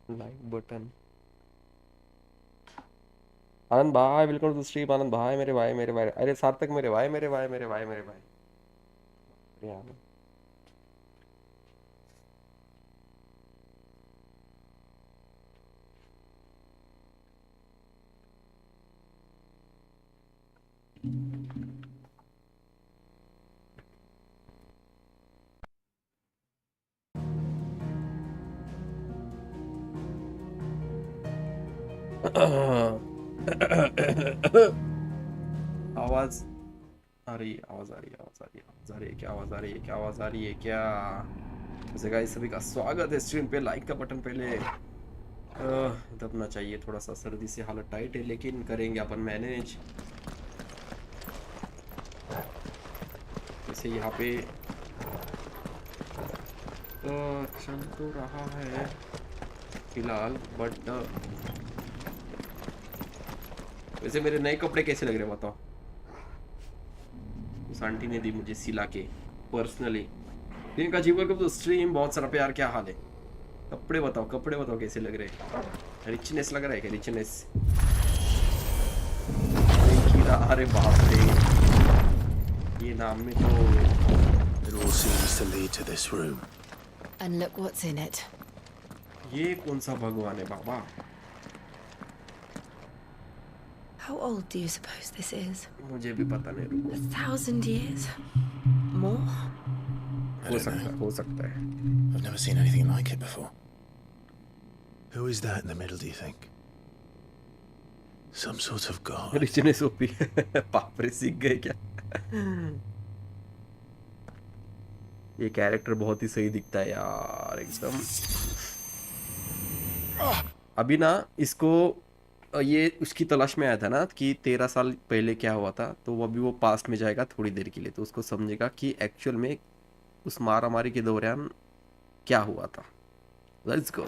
Like button. आनंद भाई बिल्कुल to stream. आनंद भाई मेरे भाई अरे सार्थक मेरे भाई अरे आनंद। आवाज आ रही है, आवाज आ रही है, आवाज आ रही है, आवाज आ रही है, क्या आवाज आ रही है, क्या आवाज आ रही है क्या? वैसे गाइस सभी का स्वागत है स्ट्रीम पे। लाइक का बटन पहले दबना चाहिए। थोड़ा सा सर्दी से हालत टाइट है लेकिन करेंगे अपन मैनेज। जैसे यहाँ पे चल तो रहा है फिलहाल, बट वैसे मेरे नए कपड़े कैसे लग रहे हैं बताओ? उस आंटी ने दी मुझे सिला के पर्सनली। इनका जीवन का तो स्ट्रीम, बहुत सारा प्यार, क्या हाल है? कपड़े बताओ कैसे लग रहे हैं? रिचनेस लग रहा है क्या? रिचनेस अरे बाप रे, ये नाम में तो It all seems to lead to this room. And look what's in it. ये कौन सा भगवान है बाबा? How old do you suppose this is? मुझे भी पता नहीं, रुको। 1,000 years? More? हो सकता है। I've never seen anything like it before. Who is that in the middle, do you think? Some sort of god. Richness OP बाप रे, सीख गए क्या? ये कैरेक्टर बहुत ही सही दिखता है यार एकदम। अभी ना इसको ये उसकी तलाश में आया था ना कि 13 साल पहले क्या हुआ था, तो वो अभी वो पास्ट में जाएगा थोड़ी देर के लिए, तो उसको समझेगा कि एक्चुअल में उस मारामारी के दौरान क्या हुआ था। Let's go.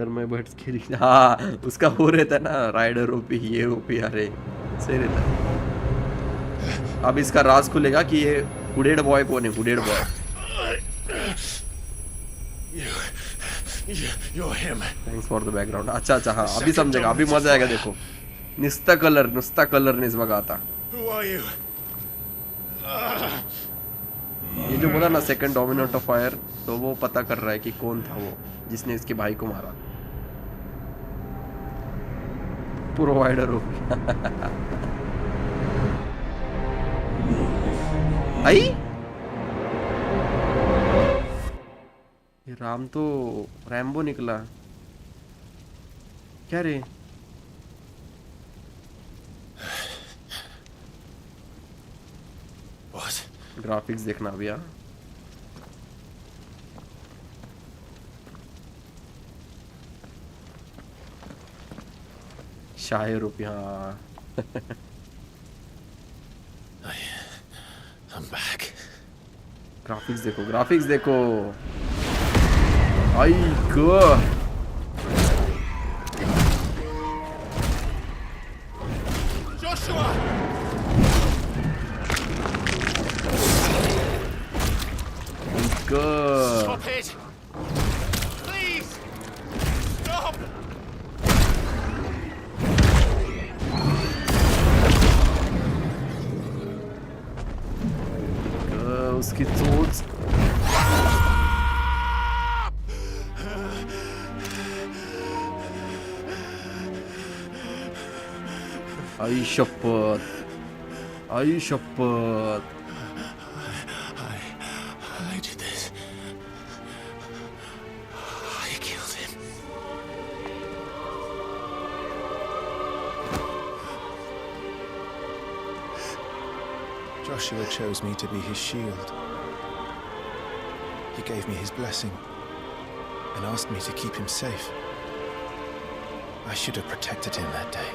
मैं बैठ खेल, हाँ उसका हो रहता है ना, राइडर ओपी, ये ओपी, अरे सही रहता है। अब इसका राज खुलेगा कि ये हुडेड बॉय कौन है, hooded boy. Thanks for the background. अच्छा हाँ, अभी समझेगा, अभी मजा आएगा। देखो नुसता कलरनेस बघा आता। ये जो बोला ना सेकंड डोमिनेंट ऑफ फायर, तो वो पता कर रहा है कि कौन था वो जिसने इसके भाई को मारा। प्रोवाइडर हो आई। ये राम तो रैम्बो निकला क्या रे? ग्राफिक्स देखना भैया। शायर रुपया। I'm back. ग्राफिक्स देखो आई God. Stop it! Please! Stop! उसकी चोट। आई शपथ, आई शपथ। I did this. I killed him. Joshua chose me to be his shield. He gave me his blessing and asked me to keep him safe. I should have protected him that day.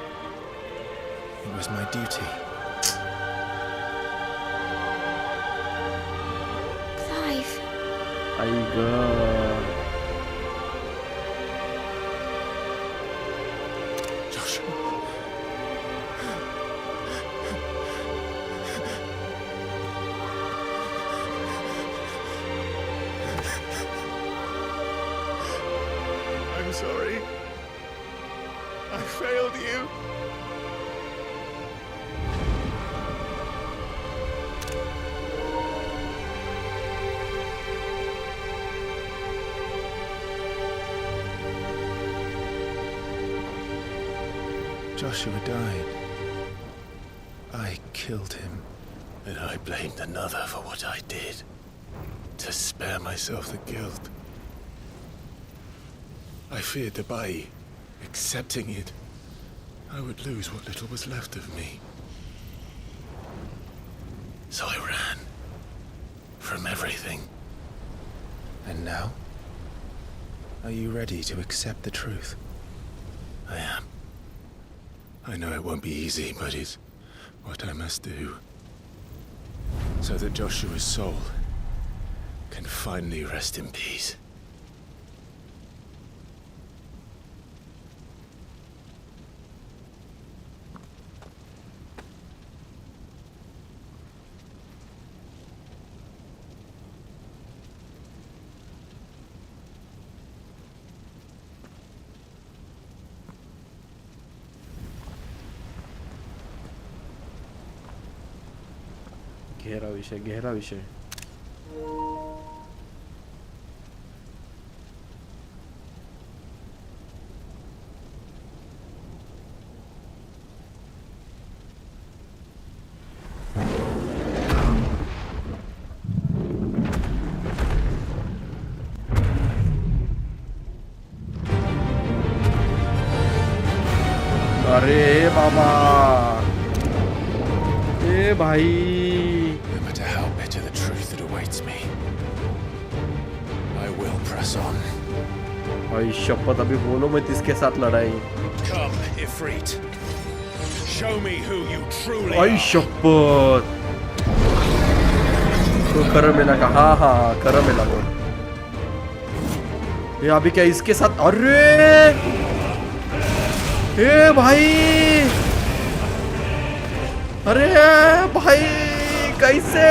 It was my duty. Clive. I God. I'm sorry. I failed you. Joshua died. I killed him. And I blamed another for what I did. To spare myself the guilt. I feared that by accepting it, I would lose what little was left of me. So I ran. From everything. And now? Are you ready to accept the truth? I am. I know it won't be easy, but it's what I must do. So that Joshua's soul can finally rest in peace. गहरा विषय, गहरा विषय। अरे बाबा, ए भाई, No matter how bitter the truth that awaits me, I will press on. भाई शपथ, अभी बोलो मत इसके साथ लड़ाई। Come, Ifrit. Show me who you truly भाई are. शपथ, तो कर मिला का, हाँ हाँ कर मिला वो। ये अभी क्या इसके साथ, अरे ए भाई, अरे भाई कैसे?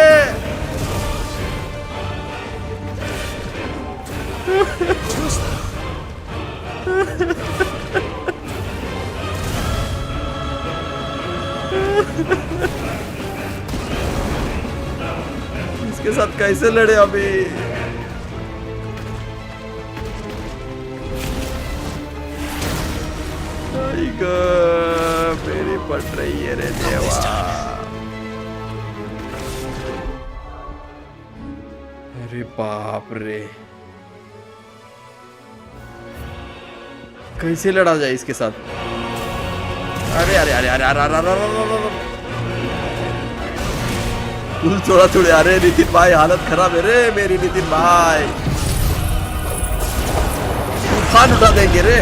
इसके साथ कैसे लड़े अभी? मेरी पट रही है रे देवा। अरे बाप रे, कैसे लड़ा जाए इसके साथ? अरे अरे अरे अरे अरे अरे अरे, तू थोड़ा थोड़े, अरे नितिन भाई हालत खराब है रे मेरी, नितिन भाई तूफान उठा देंगे रे।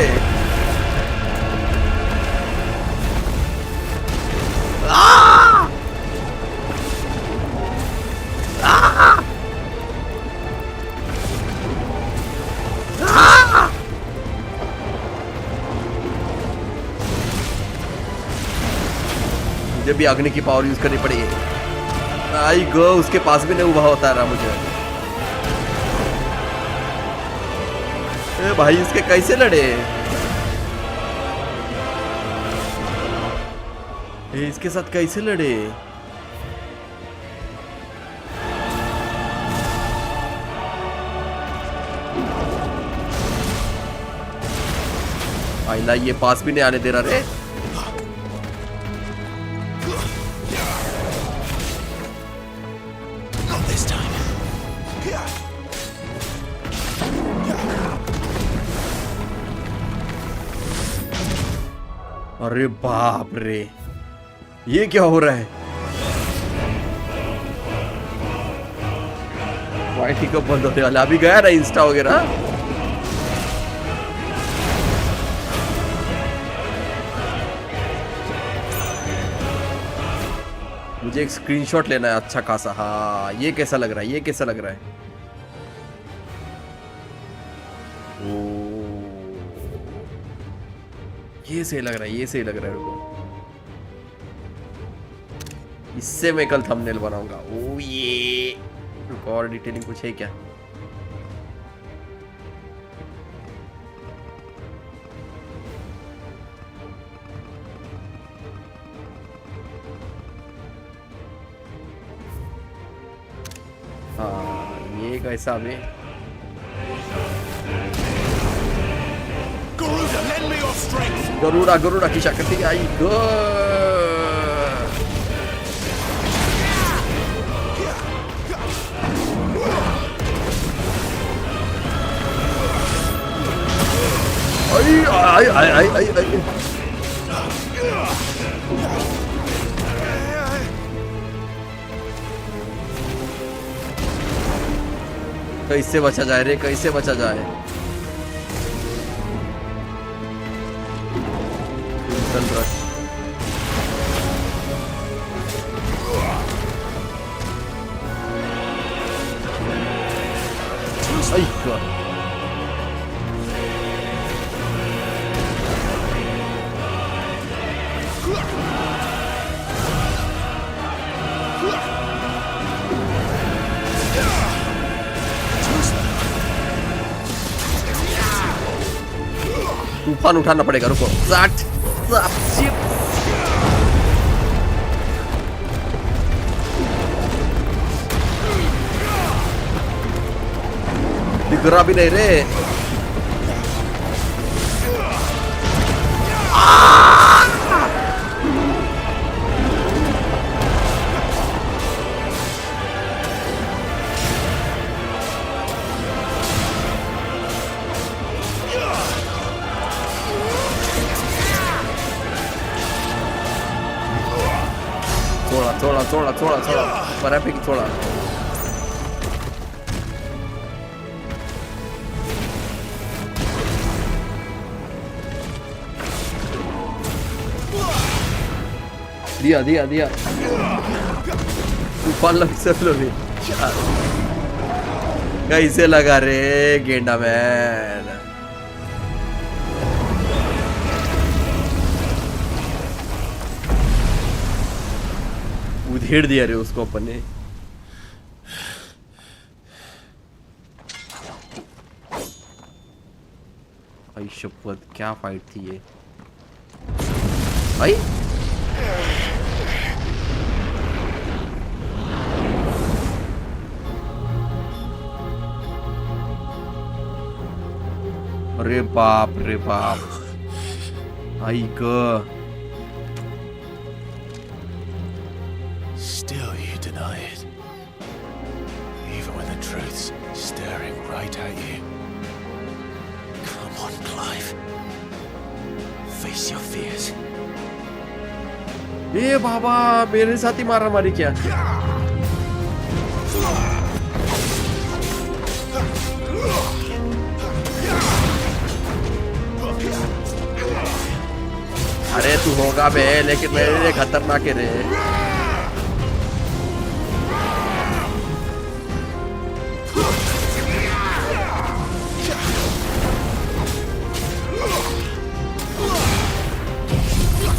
मुझे भी अग्नि की पावर यूज करनी पड़ेगी। आई गो, उसके पास भी नहीं उभा होता रहा मुझे। ए भाई इसके कैसे लड़े? इसके साथ कैसे लड़े? आईला ये पास भी नहीं आने दे रहा रे। अरे बाप रे, ये क्या हो रहा है? वाईटी कब बंद होने वाला? अभी गया ना इंस्टा वगैरह। मुझे एक स्क्रीनशॉट लेना है अच्छा खासा। हाँ, ये कैसा लग रहा है? ये कैसा लग रहा है? ओ ये सही लग रहा है, ये सही लग रहा है। रुको, इससे मैं कल थंबनेल बनाऊंगा। ओ ये रुको, और डिटेलिंग कुछ है क्या? हाँ, ये कैसा है? Garuda, lend me your strength! Garuda की शक्ति आई गो। आई आई आई आई आई। कैसे बचा जाए रे, कैसे बचा जाए? Instant rush. आई गॉड। तूफान उठाना पड़ेगा। रुको, दिख रहा भी नहीं रे। थोड़ा बऱ्यापैकी थोड़ा। दिया तूफान विसरलो मी। कैसे लगा रे गेंडा मैन? उधेड़ दिया रे उसको अपन ने। भाई शपथ, क्या फाइट थी ये भाई। अरे बाप रे बाप। आई ग। Still you deny it. Even when the truth's staring right at you. Come on, Clive. Face your fears. ए बाबा, मेरे साथ ही मारा मारी क्या? अरे तू होगा बे, लेकिन मेरे लिए खतरनाक है रे।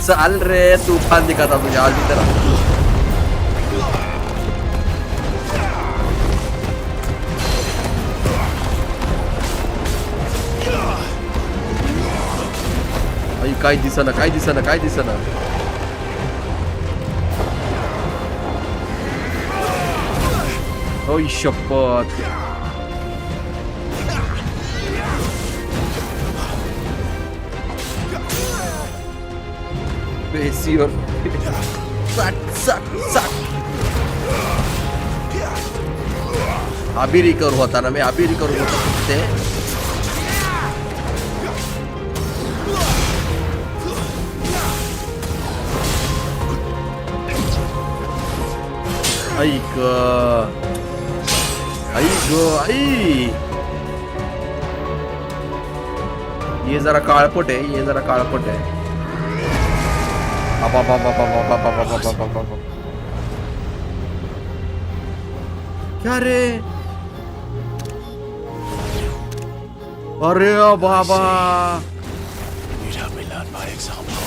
चल रे, तूफान दिखाता तुझे आज की तरह। काय दिसना। ओय शपथ। बेसियर सट। अभी रिकवर होता ना, मैं अभी रिकवर होता सकते। आई ये जरा काळपट है, क्या रे? अरे बाबा, You'd have me not by example.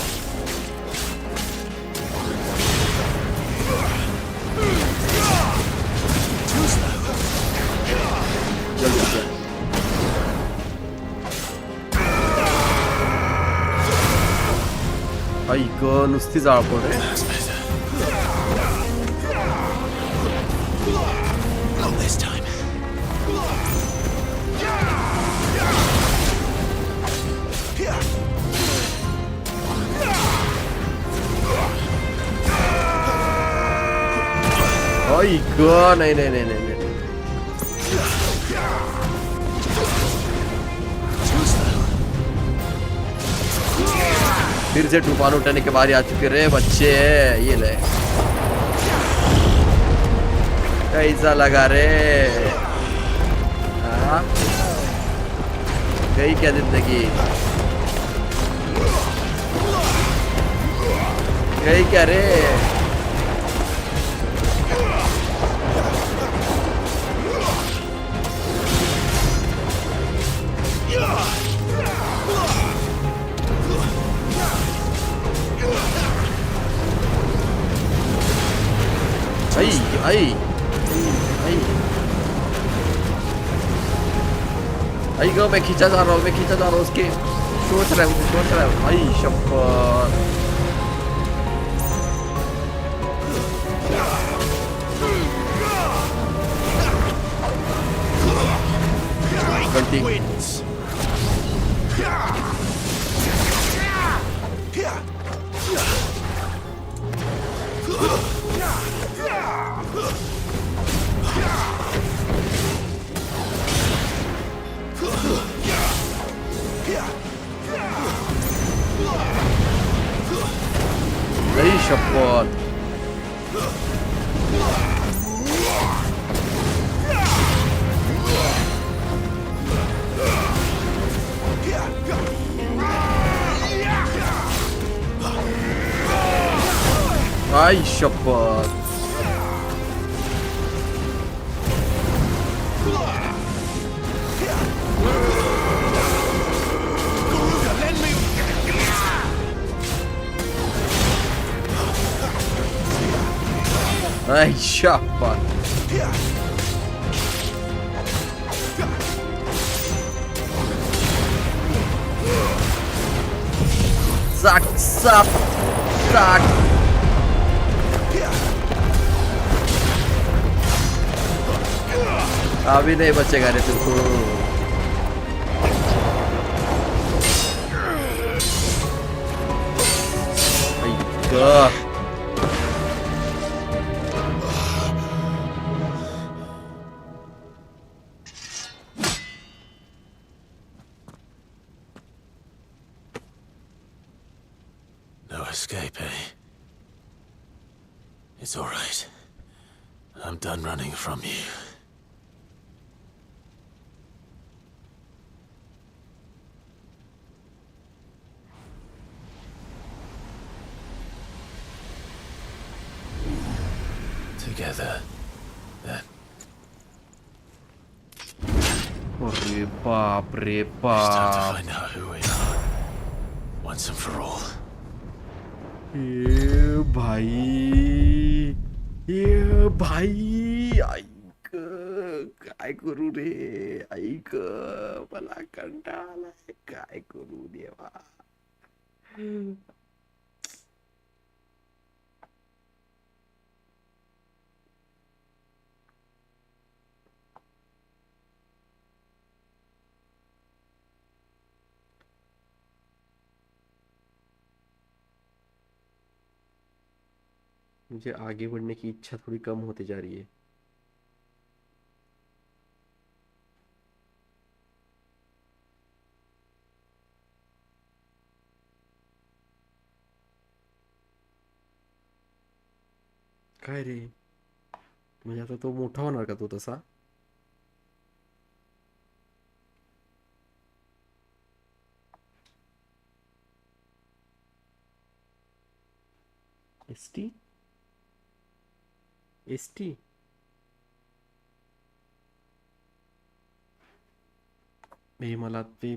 Too slow. जल्दी से आई ग नुसती जाळपोळ रे That's better. Not this time. आई ग नहीं नहीं नहीं नहीं नहीं Too slow. फिर से तूफान उठाने के बारी आ चुके रे बच्चे ये ले कैसा लगा रे हाँ गई क्या जिंदगी गई क्या रे आई आई आई आई गो मैं खींचा जा रहा हूँ उसके सोच रहा हूँ आई शप्पर गलती Wins. आई शप्पर आई शप्पर आई शप्पर Zack, zack, zack. अभी नहीं बचेगा रे तुमको God. No escape, eh? It's all right. I'm done running from you. Together, then. अरे बाप रे It's time to बाप find out who we are. Once and for all. ये भाई ऐक काय करू रे ऐक मला कंटाळा आलाय काय करू देवा मुझे आगे बढ़ने की इच्छा थोड़ी कम होती जा रही है काय रे म्हणजे आता तो मोठा होणार का तो तसा एसटी एसटी हे मला ते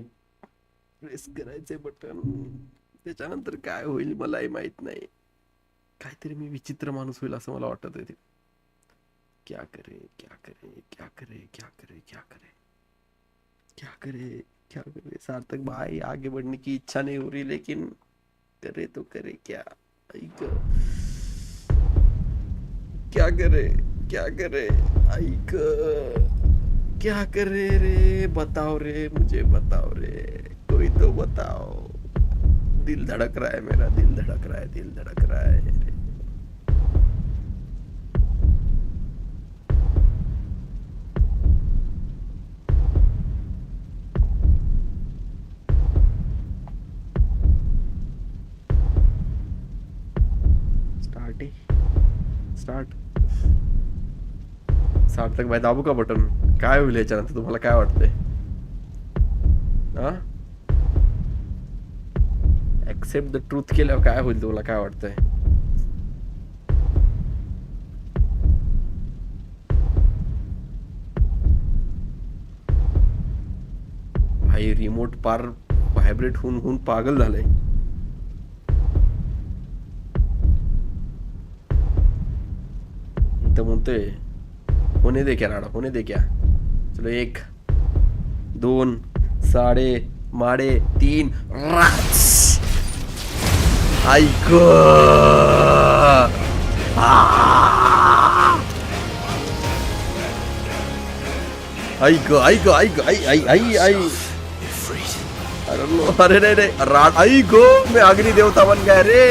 प्रेस करायचे बटन त्याच्यानंतर काय होईल मलाही माहित नाही. काहीतरी मी विचित्र माणूस होईल असं मला वाटत आहे. क्या करे क्या करे क्या करे क्या करे क्या करे क्या करे क्या करे. सार्थक भाई आगे बढ़ने की इच्छा नहीं हो रही लेकिन करे तो करे क्या. ऐक क्या करे क्या करे. ऐक क्या करे रे. बताओ रे मुझे बताओ रे. कोई तो बताओ. दिल धड़क रहा है मेरा. दिल धड़क रहा है. दिल धड़क रहा है. स्टार्ट. सार्थक भाई दाबू का बटन. काय होईल याच्यानंतर तुम्हाला काय वाटतंय. हा ऍक्सेप्ट द ट्रूथ केल्यावर काय होईल तुम्हाला काय वाटतंय. भाई रिमोट पार व्हायब्रेट होऊन होऊन पागल झालंय. तो म्हणतोय होने दे क्या राडा. होने दे क्या. चलो 1 2 साडे माडे 3 ऐक ऐक ऐक ऐक आई आई. अरे रे रे राड ऐक मी अग्नि देवता बन गया रे.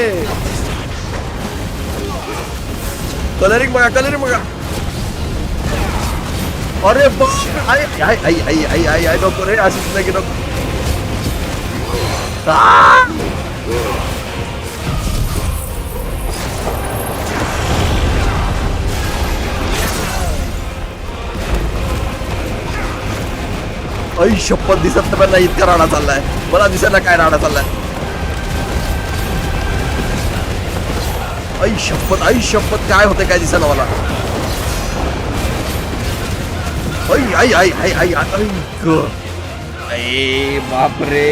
कलरिंग बघा. अरे आई आई आई आई आई आई आई नको रे. अशीच नाही की नको. आई शपथ दिसत नाही इतका राडा चाललाय. मला दिसेना काय राडा चाललाय. आई शपथ काय होते काय दिसेना मला. आई आई आई आई आई आई आई बापरे.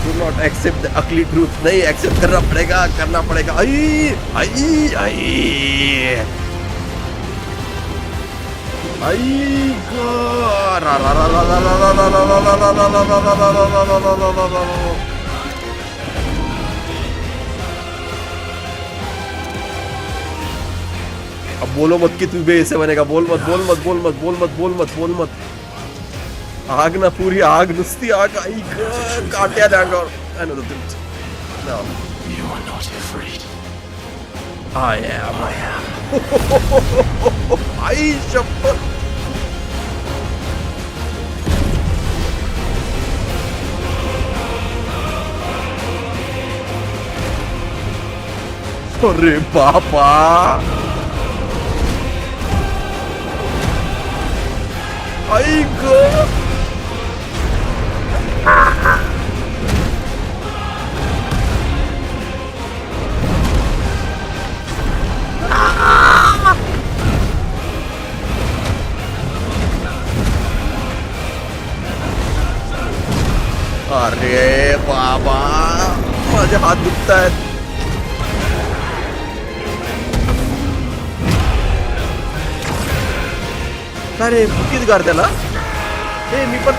Do not accept the ugly truth. नहीं एक्सेप्ट करना पड़ेगा. आई आई आई आई रा रा रा रा रा रा रा रा रा रा रा. अब बोलो मत कि तू भी ऐसे बनेगा. बोल मत. आग ना पूरी आग नुसती आग. आई काट्या अंगावर. I know the truth. No. You are not afraid. I am. आई शपथ. अरे बापा. ऐक अरे बाबा माझे हात दुखतायत. अरे बुकीत गार त्याला. हे मी पण.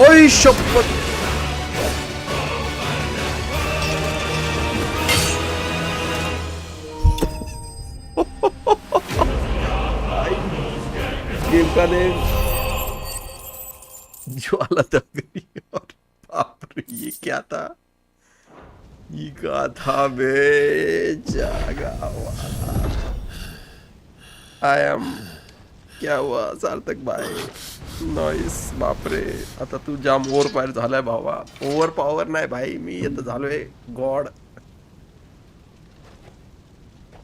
ओय शपथ. गेम का नेम ज्वाला दगरी. और बाप रे ये क्या था. बे जागा आई एम. क्या हुआ सार्थक भाई. नॉइस. बापरे आता तू जाम ओव्हर पावर झालाय भावा. ओव्हर पॉवर नाही भाई. मी आता झालोय गॉड.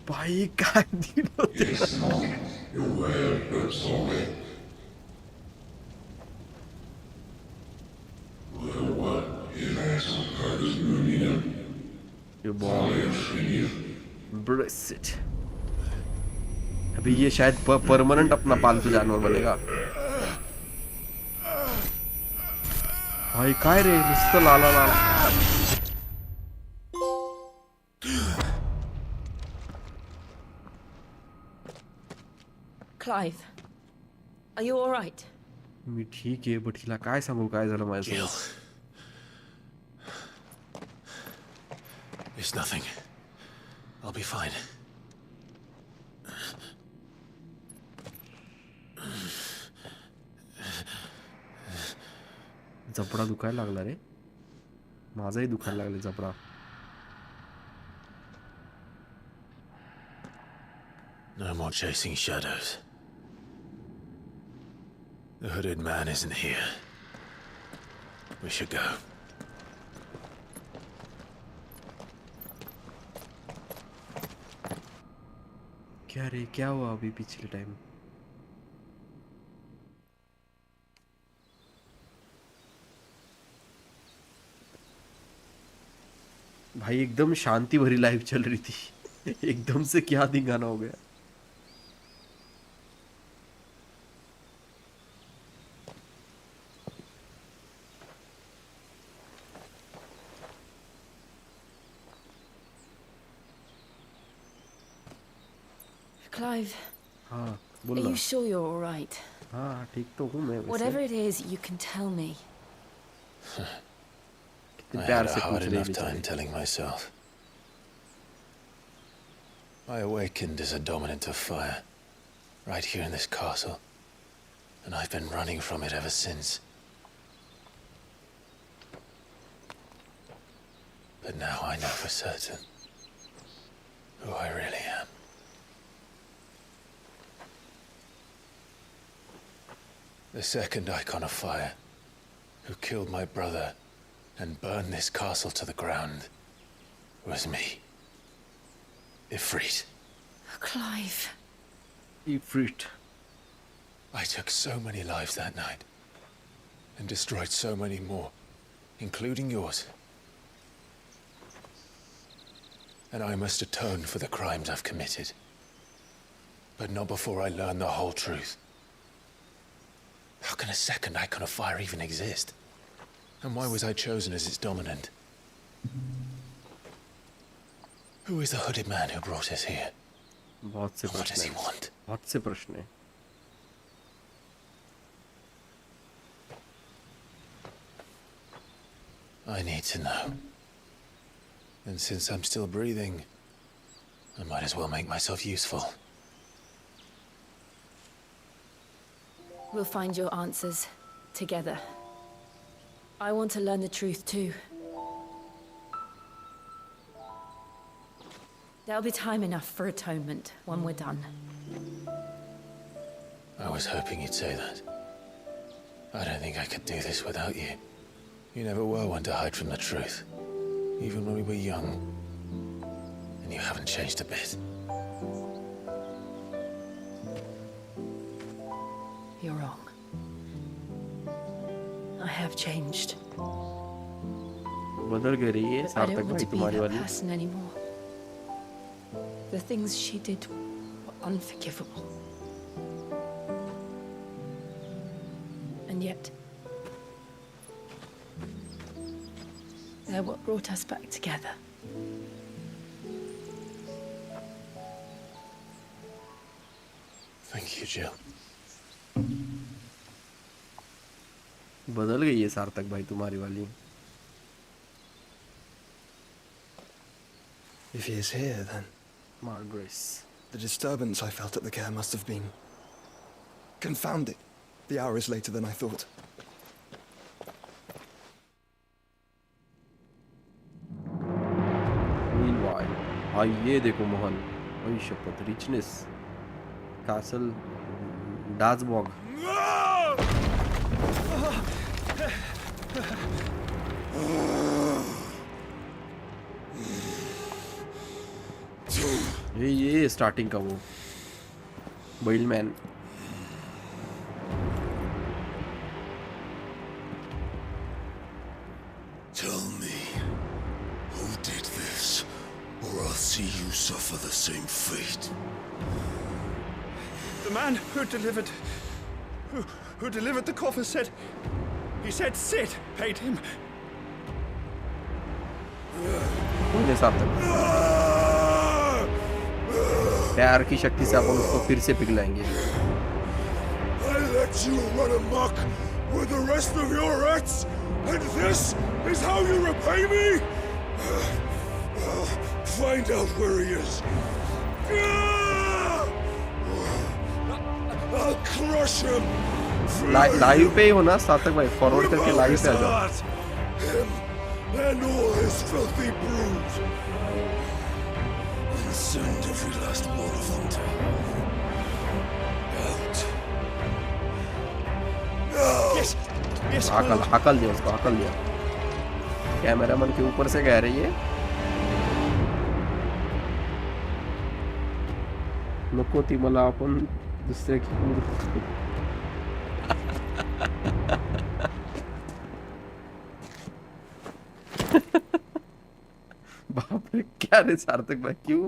भाई काय दिलं. ब्रेसिट. अभी ये शायद परमानेंट अपना पालतू जानवर बनेगा. भाई काय रे नुसतं लाला लाला. Clive, are you all right? मी ठीक आहे बट हिला काय सांगू काय झालं Gil. माझ्यासोबत. It's nothing. I'll be fine. जबडा दुखायला लागला रे. माझाही दुखायला लागले जबडा. No more chasing shadows. The hooded man isn't here. We should go. क्या रे क्या हुआ अभी पिछले टाइम. भाई एकदम शांति भरी लाइफ चल रही थी. एकदम से क्या धिंगाना हो गया. Clive, हाँ are बोल ना. you sure you're all right? हाँ ठीक तो हूँ मैं वैसे. Whatever it is, you can tell me. कितने I प्यार had a से hard पूछ रही है enough time बेचारी. telling myself. I awakened as a dominant of fire, right here in this castle, and I've been running from it ever since. But now I know for certain who I really am. The second icon of fire, who killed my brother and burned this castle to the ground, was me. Ifrit. Clive. Ifrit. I took so many lives that night, and destroyed so many more, including yours. And I must atone for the crimes I've committed. But not before I learn the whole truth. How can a second icon of fire even exist? And why was I chosen as its dominant? Who is the hooded man who brought us here? बहुत से What does प्रश्न he हैं. want? बहुत से प्रश्न हैं. I need to know. And since I'm still breathing, I might as well make myself useful. We'll find your answers together. I want to learn the truth too. There'll be time enough for atonement when we're done. I was hoping you'd say that. I don't think I could do this without you. You never were one to hide from the truth, even when we were young. And you haven't changed a bit. You're wrong. I have changed. बदल गई रही है I सार्थक don't want भाई to be तुम्हारी that वाली. person anymore. The things she did were unforgivable. And yet, they're what brought us back together. Thank you, Jill. बदल गई है सार्थक भाई तुम्हारी वाली. If he is here, then Margrace. the disturbance I felt at the care must have been confounded. The hour is later than I thought. Meanwhile, भाई ये देखो मोहन. भाई शपथ richness. Castle Dazbog. ये स्टार्टिंग का वो बैलमैन. Tell me, who did this, or I'll see you suffer the same fate. The man who delivered the coffin said He said Sid paid him. बोले सार्थक प्यार की शक्ति से अपन उसको फिर से पिघलाएंगे. I let you run amok with the rest of your rats, and this is how you repay me? Find out where he is. I'll crush him. Live पे ही हो ना सार्थक भाई, फॉरवर्ड करके लाइव पे आ जाओ. Him and all his filthy brood. And send every last one of them to out. Yes, yes. हकल दिया उसको, हकल दिया. कैमरामैन के ऊपर से कह रही है नको ती मला आपण दुसऱ्या बाप रे, क्या रे सार्थक भाई, क्यों?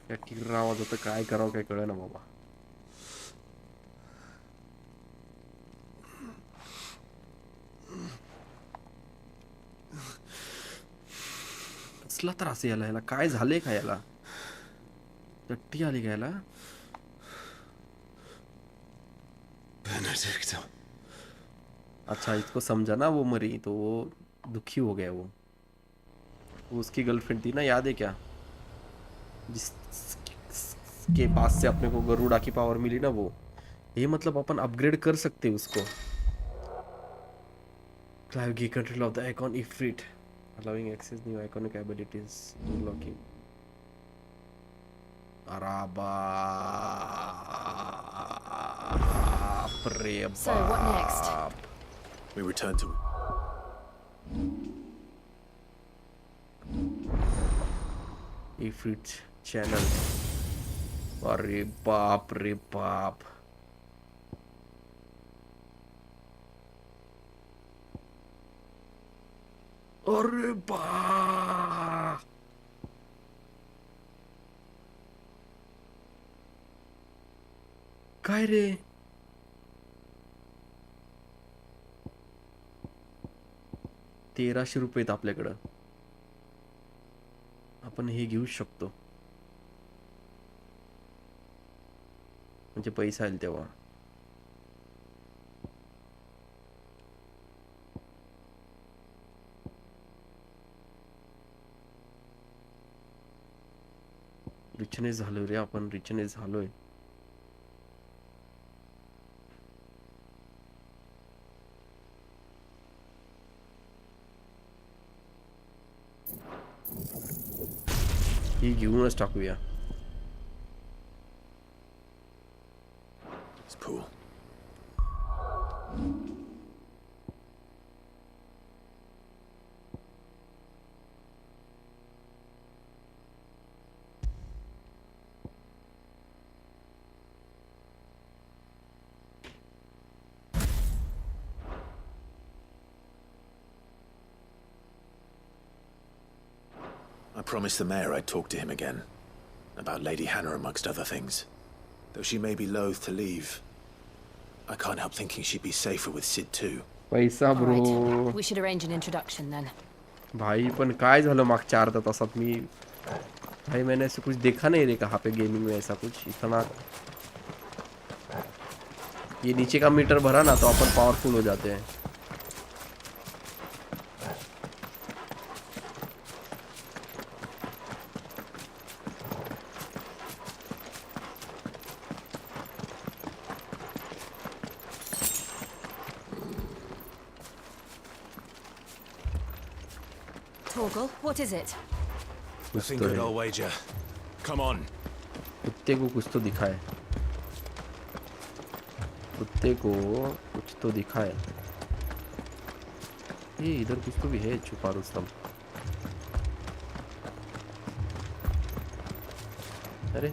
क्या किर्रा आवाज होता, काय करावं काय कळे ना बाबा. कसला त्रास याला, याला काय झाले का, याला टट्टी आली का याला? Benedict. अच्छा, इसको समझा ना, वो मरी तो वो दुखी हो गया. वो उसकी गर्लफ्रेंड थी ना, याद है क्या, जिसके पास से अपने को गरुड़ा की पावर मिली ना, वो ये मतलब अपन अपग्रेड कर सकते हैं उसको. क्लाइव की control of the eikon Ifrit allowing access new iconic abilities unlocking. Araba. So, what next? We return to... Ifrit channel. अरे बाप रे बाप. अरे बा, काय रे, ₹1300 आपल्याकडं, आपण हे घेऊ शकतो, म्हणजे पैसा येईल तेव्हा. रिचनेस झालोय रे आपण, रिचनेस झालोय. ही घेऊनच टाकूया. It's cool. I promised the mayor I'd talk to him again. About Lady Hannah amongst other things. Though she may be loath to leave, I can't help thinking she'd be safer with Sid too. पैसा All bro. right. We should arrange an introduction then. भाई पण काय झालं मागच्या अर्धा तासात, मी भाई मैंने ऐसे कुछ देखा नहीं रे कहाँ पे गेमिंग में ऐसा कुछ इतना. ये नीचे का मीटर भरा ना तो अपन पावरफुल हो जाते हैं. Torgal, what is it? Nothing good, I'll wager. Come on. कुत्ते को कुछ तो दिखाए, कुत्ते को कुछ तो दिखाए. ये इधर कुछ तो भी है छुपा रुस्तम. अरे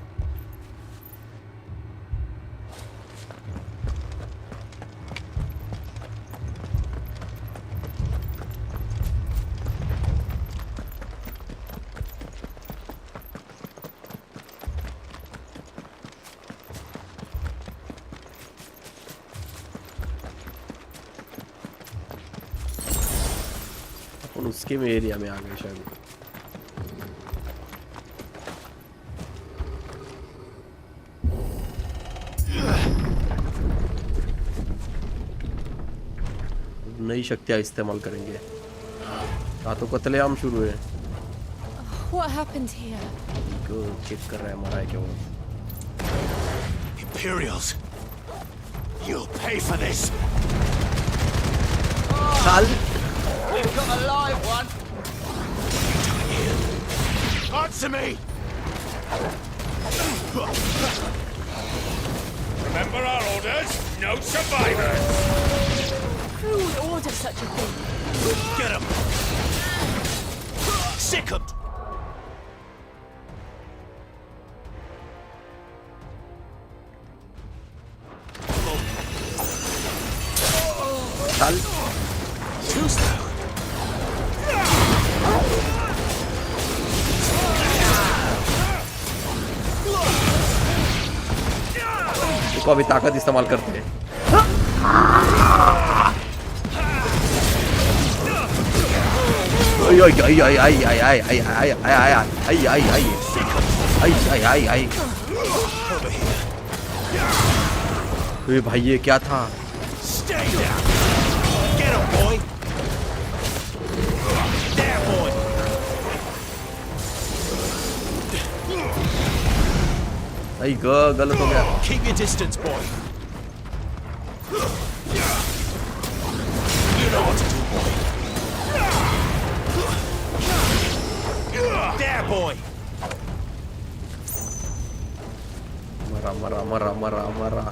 उसके में एरिया में आ गए शायद। नई शक्तियां इस्तेमाल करेंगे। तो कत्लेआम शुरू है। What happened here? को चेक कर रहा है मरा है क्या वो। Imperials, you'll pay for this. साल We've got a live one. Answer me. Remember our orders? No survivors. Who would order such a thing? Get him. Sick 'em. साल Too slow. इसको अभी ताकत इस्तेमाल करते हैं। आई आई आई आई आई आई आई आई आई आई आई आई आई आई। अरे भाई ये क्या था? Stay down. Get him, boy. There, boy. आई गलत हो गया। Keep your distance, boy. You know what to do, boy. There, boy. मरा मरा मरा मरा मरा।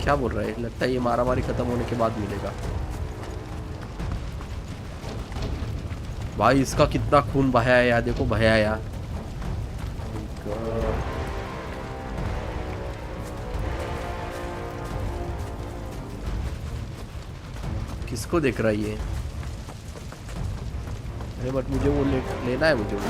क्या बोल रहा है? लगता है ये मारामारी खत्म होने के बाद मिलेगा। भाई इसका कितना खून बहाया है यार, देखो बहाया यार। किसको देख रहा है ये? अरे बट मुझे वो लेना है मुझे वो।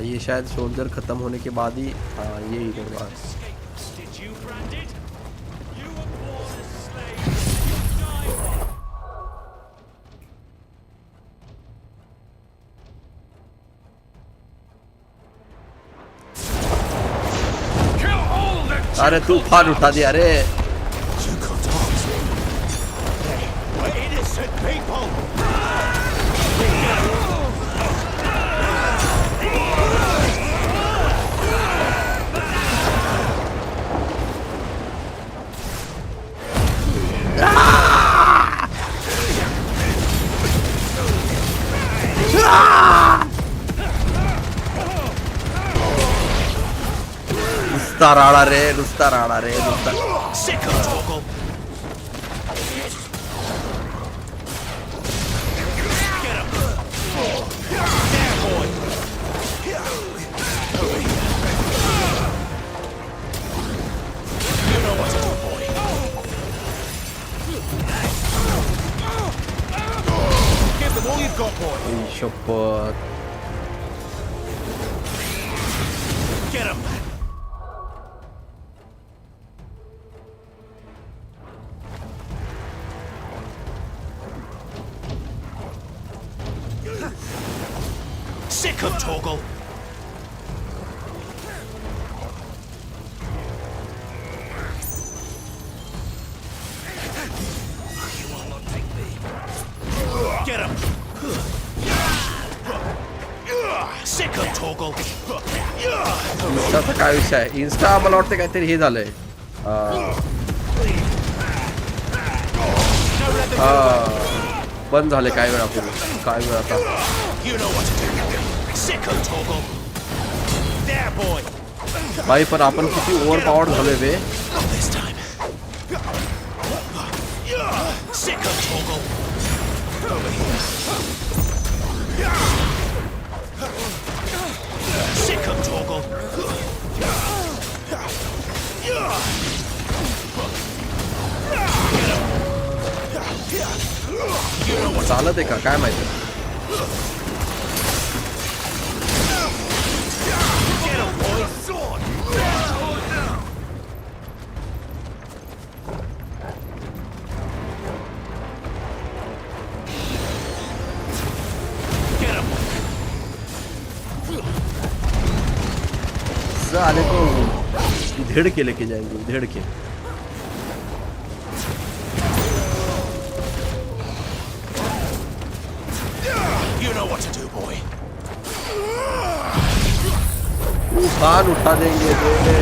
ये शायद सोल्जर खत्म होने के बाद ही ये इधर बार। Did you brand it? You were born a slave. You die. Kill all the अरे तूफान उठा दिया अरे। You got arms. We're innocent people. नुस्ता राड़ा रे नुस्ता। Sick of toggle. Get him. There, boy. You know what to do, boy. Give them all you've got, boy. शपथ। Get him. Sick of toggle. Get him. Sick of toggle. इंस्टाचा काय विषय आहे? Insta मला वाटतं काहीतरी हे झालंय। बंद झाले काय वेळापूर्वी, काय वेळ आता। You know what to do. Sick of toggle. There, boy. भाई पण आपण किती ओव्हर पॉवर्ड झालोय बे। Not this time. Sick of toggle. Sick of toggle. गलत आहे का काय माहिती. साले को उधेड़ के लेके जाएंगे, उधेड़ के. You know what to do, boy. तूफान उठा देंगे रे.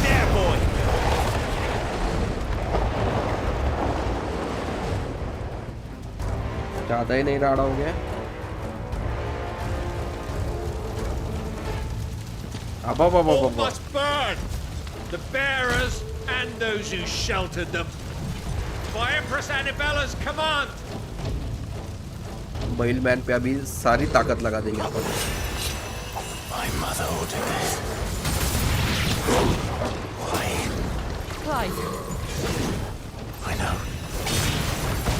There, boy. ज्यादा ही नहीं राड़ा हो गया. All must burn! The bearers and those who sheltered them. By Empress Annibella's command! बैल मैन पे अभी सारी ताकत लगा देंगे अपन. My mother ordered this. Why? Clive, I know.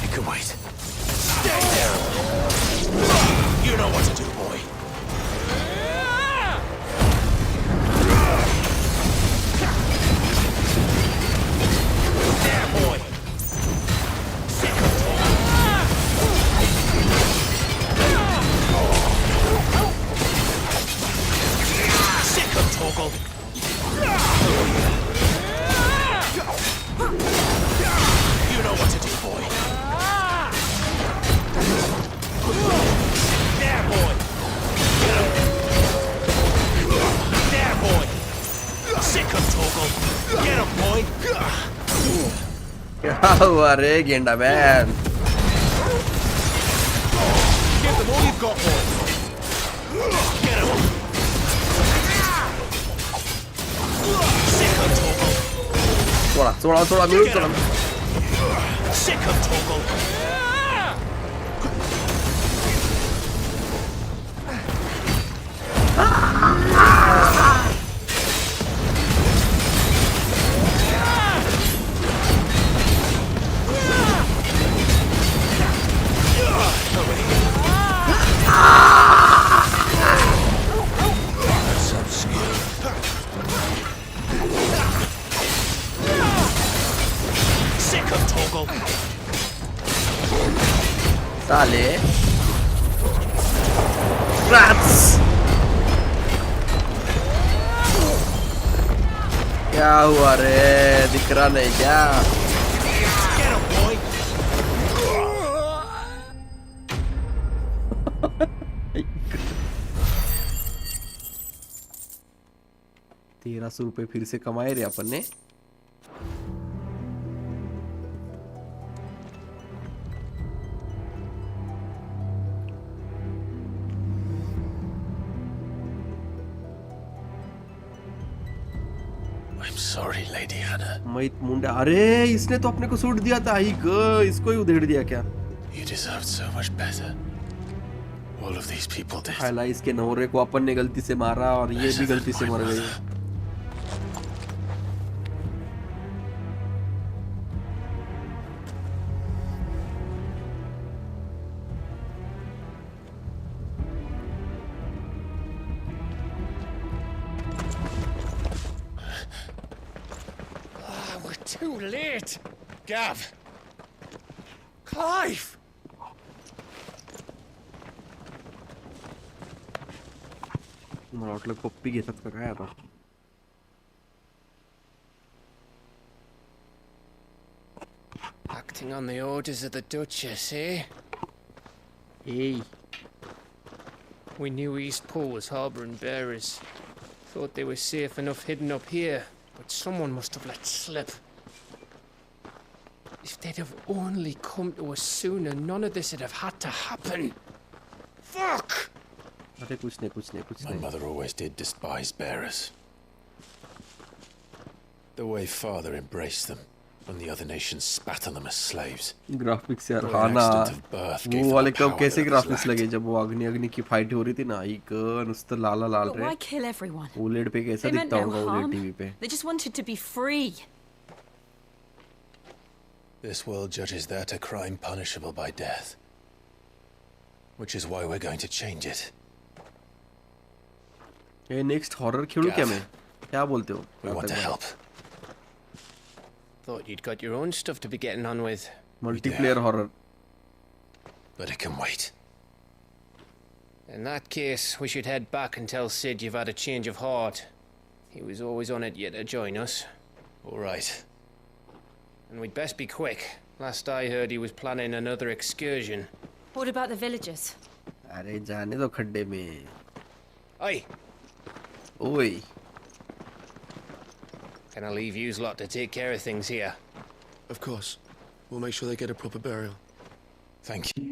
You can wait. Stay there! You know what to do, boy. There, boy! Sick of Sick of Torgal! You know what to do, boy. There, boy. There, boy. Sick of Torgal. Get him, boy. क्या हुआ रे गेंडा man. Give them all you've got, boy. Get him. Sick of Torgal. थोड़ा थोड़ा थोड़ा mute थोड़ा. Sick of Torgal. Sick of Torgal. साले. Rats. क्या हुआ रे दिख रहा नहीं क्या. Get him, boy. ₹1300 फिर से कमाए रे अपन ने. I'm sorry, Lady Hannah. मैत मुंडा. अरे इसने तो अपने को सूट दिया था ही ग. इसको ही उधेड़ दिया क्या. You deserved so much better. All of these people did. हालांकि इसके नौरे को अपन ने गलती से मारा और ये भी गलती से मर गई. We're too late! Gav! Clive! मला वाटलं पप्पी घेतात का काय आता. Acting on the orders of the Duchess, eh? Hey. We knew Eastpool was harbouring bearers. Thought they were safe enough hidden up here, but someone must have let slip. If they'd have only come to us sooner, none of this would have had to happen. Fuck! अरे कुछ नहीं. My mother always did despise bearers. The way father embraced them. when the other nations spat on them as slaves. Graphics यार, Or हाँ an ना, accident of birth gave वो them वाले a कब power कैसे that others ग्राफिक्स लगे lacked. जब वो अग्नि अग्नि की फाइट हो रही थी ना, एक नुसतं लाल लाल But रे. why kill everyone? ओलेड पे कैसा They meant दिखता no होगा ओलेड harm. टीवी पे. They just wanted to be free. This world judges that a crime punishable by death. Which is why we're going to change it. ये next horror खेलूं क्या मैं? क्या बोलते हो? We want to help. Thought you'd got your own stuff to be getting on with. Multiplayer horror. But it can wait. In that case, we should head back and tell Sid you've had a change of heart. He was always on it yet to join us. All right. And we'd best be quick. Last I heard, he was planning another excursion. What about the villagers? अरे जाने दो खड्डे में. Aye, ओए. can I leave yous lot to take care of things here? Of course. We'll make sure they get a proper burial. Thank you.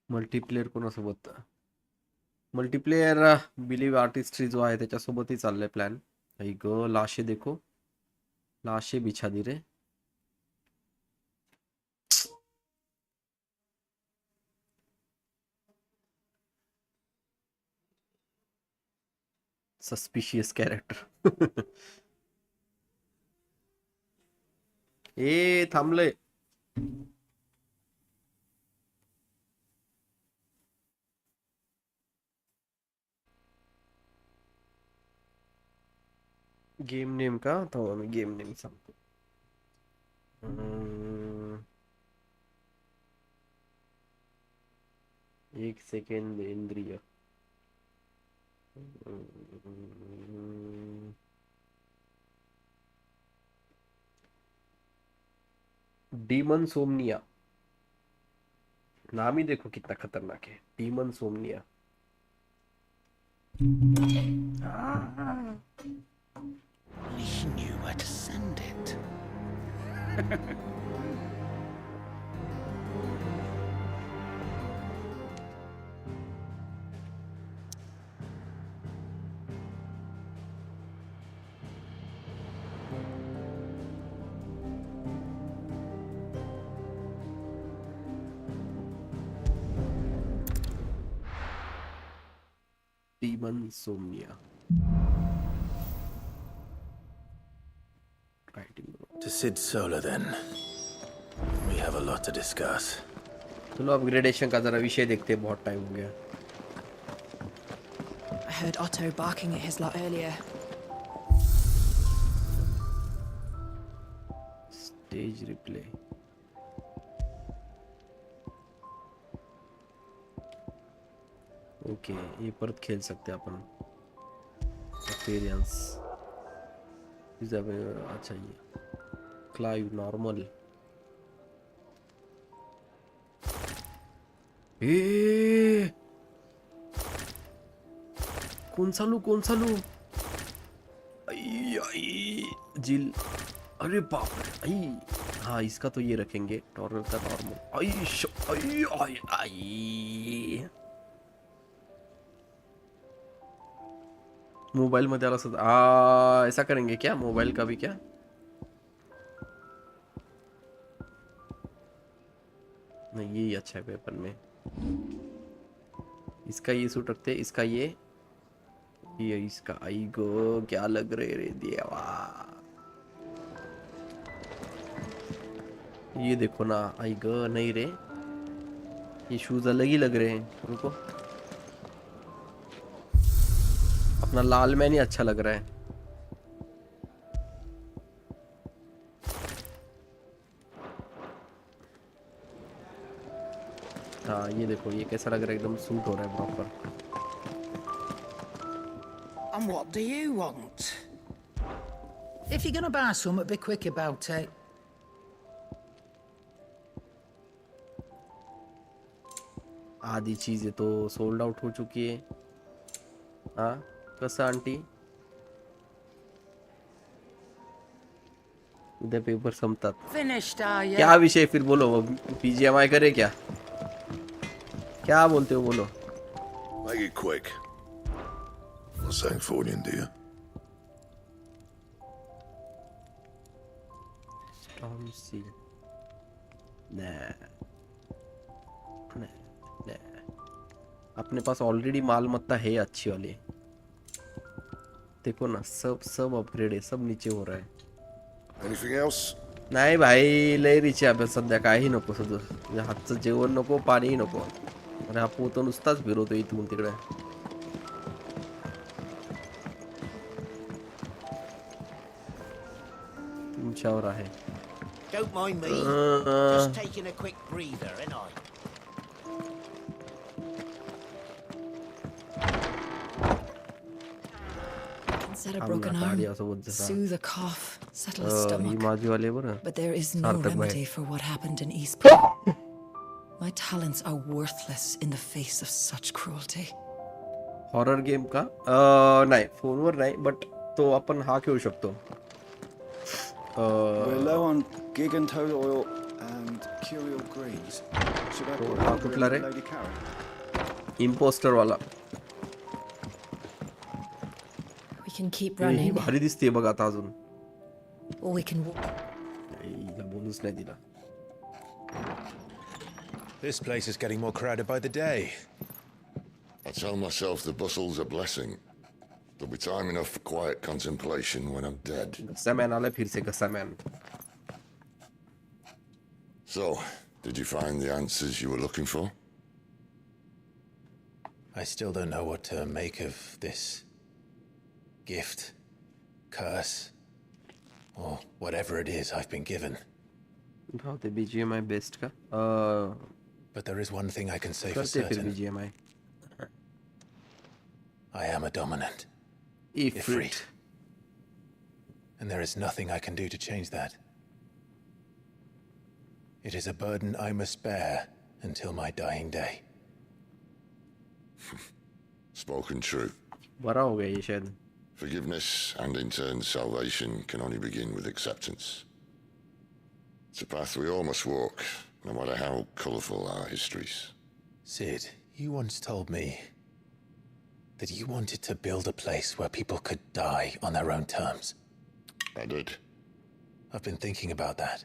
Multiplayer कोणासोबत? Multiplayer believe artistry जो आहे त्याच्यासोबतही चाललंय प्लॅन. आई ग लाशे देखो, लाशे बिछा दी रे. Suspicious character. ए थांबलंय. गेम नेम का तो आम्ही गेम नेम सांगतो. एक सेकंड. इंद्रिय. Demon Somnia. नाम ही देखो कितना खतरनाक है. Demon Somnia. We knew where to send it. Demon Somnia. To Sid Solar then. We have a lot to discuss. चलो अपग्रेडेशन का जरा विषय देखते हैं, बहुत टाइम हो गया. I heard Otto barking at his lot earlier. Stage replay. Okay, ये परत खेल सकते हैं अपन. एक्सपीरियंस. अच्छा ये क्लाइव नॉर्मल. ए कौन सा लू आई आई जिल. अरे बाप रे. आई हाँ, इसका तो ये रखेंगे. टॉरल का नॉर्मल. आई आई आई. मोबाइल मध्ये आला असं. ऐसा करेंगे क्या? मोबाइल का भी क्या? नहीं, ये अच्छा है वेपन में. इसका ये सूट रखते, इसका ये इसका. आई गो क्या लग रहे रे देवा. ये देखो ना. आई गो नहीं रे, ये शूज अलग ही लग रहे हैं. रुको, अपना लाल मैन ही अच्छा लग रहा है. हाँ ये देखो, ये कैसा लग रहा है. एकदम सूट हो रहा है proper. And what do you want? If you're gonna buy some, be quick about it. आधी चीजें तो सोल्ड आउट हो चुकी है. हाँ कसं आंटी? उद्या पेपर संपतात. Finished, are you? क्या विषय फिर बोलो. पीजीएमआई करे क्या? क्या बोलते हो बोलो. Make it quick. Not saying Fordian, do you? Storm seal. nah. अपने पास ऑलरेडी माल मत्ता है अच्छी वाली. देखो ना सब अपग्रेड आहे, सब नीचे हो रहा है. Anything else? नाही भाई लय रिच आहे. आपण सध्या काही नको. सध्या हातचं जेवण नको, पाणीही नको. अरे हा पोतो नुसताच फिरवतो इथून तिकडे. तुमच्यावर आहे. Don't mind me. Just taking a quick breather, ain't I? Set a broken arm, soothe a cough, settle a stomach. But there is no remedy for what happened in East Point. My talents are worthless in the face of such cruelty. Horror game का नाही फोनवर नाही, but तो आपण हा खेळू शकतो. We're low on gig and toad oil and curial greens. Should I put हा कुठला रे? Lady Carrot? इम्पोस्टर वाला. We can keep running. भारी दिसते बघ आता अजून. Or we can walk. हिला बोलूच नाही दिला. This place is getting more crowded by the day. I tell myself the bustle's a blessing. There'll be time enough for quiet contemplation when I'm dead. गस्सामैन आला फिर से गस्सामैन. So, did you find the answers you were looking for? I still don't know what to make of this gift, curse, or whatever it is I've been given. भावते BGMI best का. But there is one thing I can say for करते फिर certain. BGMI. I am a dominant. Ifrit. And there is nothing I can do to change that. It is a burden I must bear until my dying day. Spoken true. बड़ा हो गया ये शायद. Forgiveness and in turn salvation can only begin with acceptance. It's a path we all must walk, no matter how colourful our histories. Sid, you once told me that you wanted to build a place where people could die on their own terms. I did. I've been thinking about that.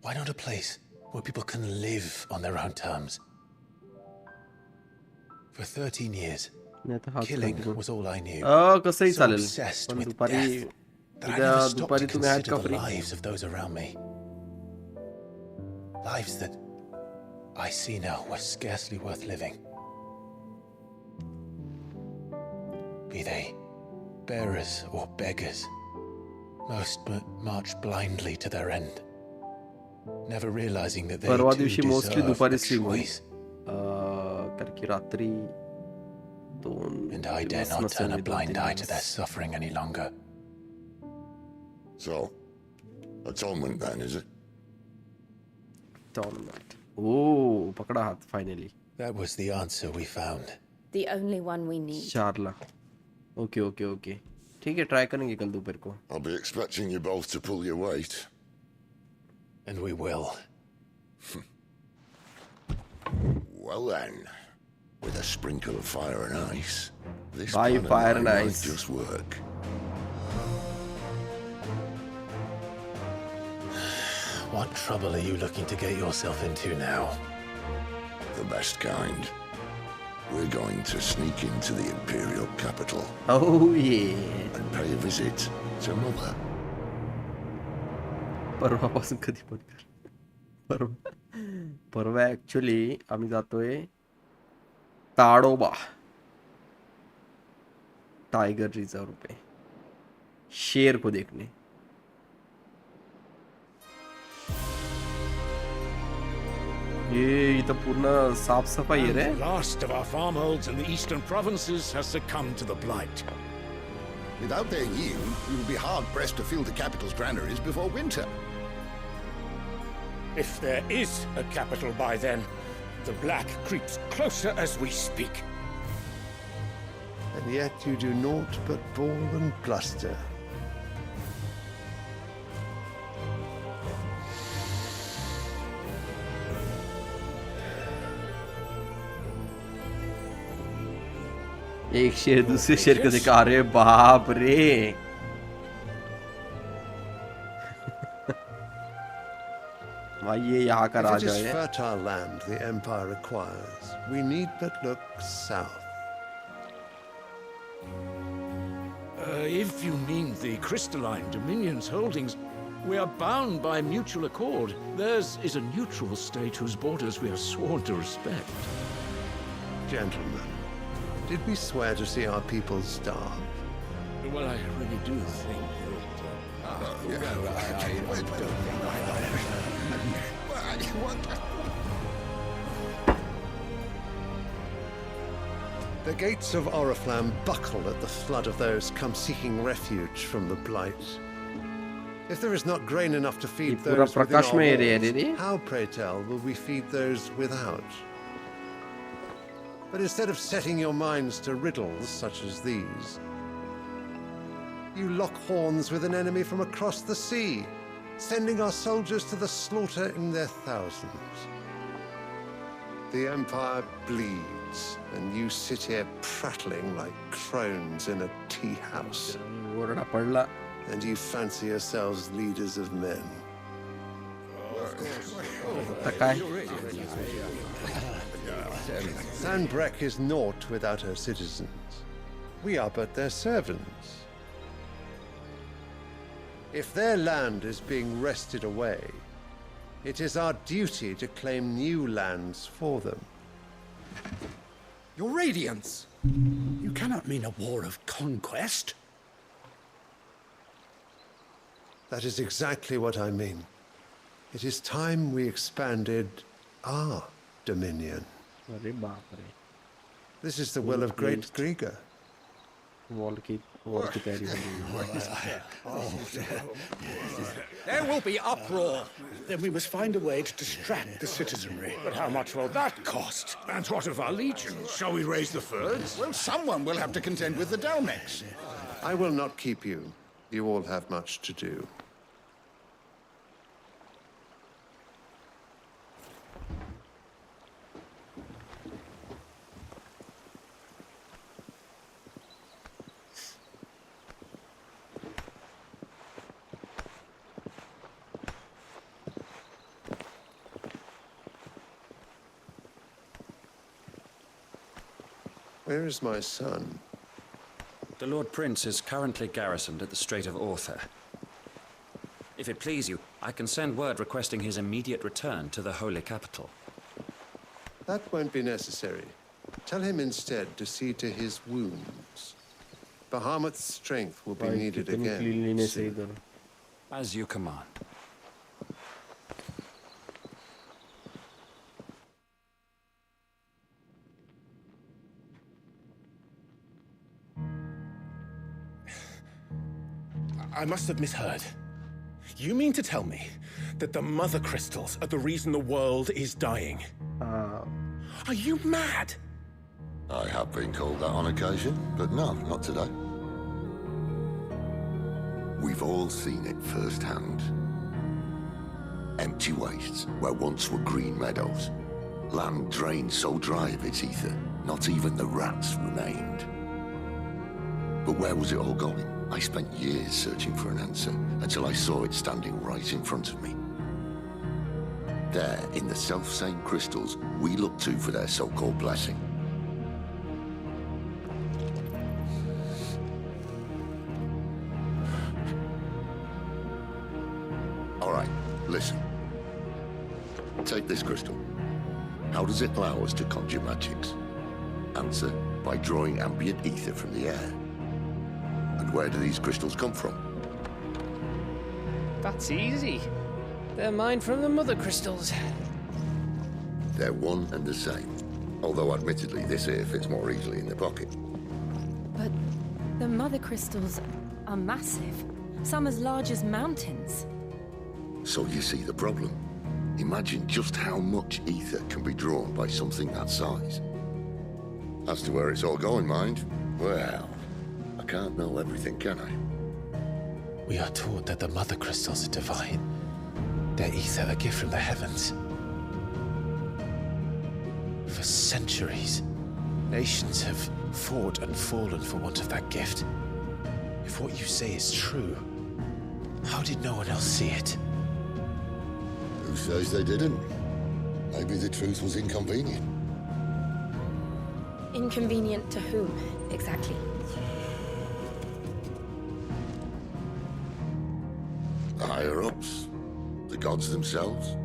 Why not a place where people can live on their own terms? For 13 years, killing was all I knew. कसंही So चालेल. obsessed पण with दुपारी death that I उद्या never stopped to दुपारी तुम्ही आहेत consider का the free? lives of those around me. Lives that I see now were scarcely worth living. Be they bearers or beggars, most march blindly to their end, never realizing that they परवा too दिवशी mostly deserve दुपारी a stream होईल. choice. कारण की रात्री 2 And I dare not turn a blind eye to their suffering any longer. So, atonement then, is it? Tournament. Oh, पकड़ा हाथ finally. That was the answer we found. The only one we need. 4 lakh. Okay. ठीक है, try करेंगे कल दोपहर को. I'll be expecting you both to pull your weight. And we will. Well then, with a sprinkle of fire and ice, this By plan of fire mine and might ice. just work. What trouble are you looking to get yourself into now? The best kind. We're going to sneak into the Imperial capital. Oh yeah. And pay a visit to Mother. परवापासून कधी पण कर. परवा actually आम्ही जातोय Tadoba tiger reserve पे शेर को देखने. ये इथं पूर्ण साफ सफाई आहे रे. The last of our farmholds in the eastern provinces has succumbed to the blight. Without their yield, we will be hard-pressed to fill the capital's granaries before winter. If there is a capital by then, the black creeps closer as we speak. And yet you do naught but bawl and bluster. एक शेर दूसरे शेर को देखा, अरे बाप रे। भाई ये यहाँ का राजा है। If it is fertile land the Empire requires, we need but look south. If you mean the crystalline Dominion's holdings, we are bound by mutual accord. Theirs is a neutral state whose borders we are sworn to respect. Gentlemen, did we swear to see our people starve? Well, I really do think The gates of Oriflamme buckle at the flood of those come seeking refuge from the Blight. If there is not grain enough to feed those within our walls, how, pray tell, will we feed those without? But instead of setting your minds to riddles such as these, you lock horns with an enemy from across the sea, sending our soldiers to the slaughter in their thousands. The Empire bleeds, and you sit here prattling like crones in a tea house. And you fancy yourselves leaders of men. Sanbreque is naught without her citizens. We are but their servants. If their land is being wrested away, it is our duty to claim new lands for them. Your Radiance! You cannot mean a war of conquest. That is exactly what I mean. It is time we expanded our dominion. This is the will of great Griga. There will be uproar. Then we must find a way to distract the citizenry. But how much will that cost? And what of our legions? Shall we raise the furs? Well, someone will have to contend with the Dalmex. I will not keep you. You all have much to do. Where is my son? The Lord Prince is currently garrisoned at the Strait of Aether. If it please you, I can send word requesting his immediate return to the Holy Capital. That won't be necessary. Tell him instead to see to his wounds. Bahamut's strength will be needed again soon. As you command. I must have misheard. You mean to tell me that the Mothercrystals are the reason the world is dying? Are you mad? I have been called that on occasion, but no, not today. We've all seen it firsthand. Empty wastes where once were green meadows. Land drained so dry of its ether, not even the rats remained. But where was it all going? I spent years searching for an answer, until I saw it standing right in front of me. There, in the self-same crystals we look to for their so-called blessing. All right, listen. Take this crystal. How does it allow us to conjure magics? Answer, by drawing ambient ether from the air. And where do these crystals come from? That's easy. They're mine from the Mothercrystals. They're one and the same. Although admittedly this here fits more easily in the pocket. But the Mothercrystals are massive. Some as large as mountains. So you see the problem. Imagine just how much ether can be drawn by something that size. As to where it's all going, mind, well, I can't know everything, can I? We are taught that the Mothercrystals are divine. Their ether a gift from the heavens. For centuries, nations have fought and fallen for want of that gift. If what you say is true, how did no one else see it? Who says they didn't? Maybe the truth was inconvenient. Inconvenient to whom, exactly? The higher-ups, the gods themselves.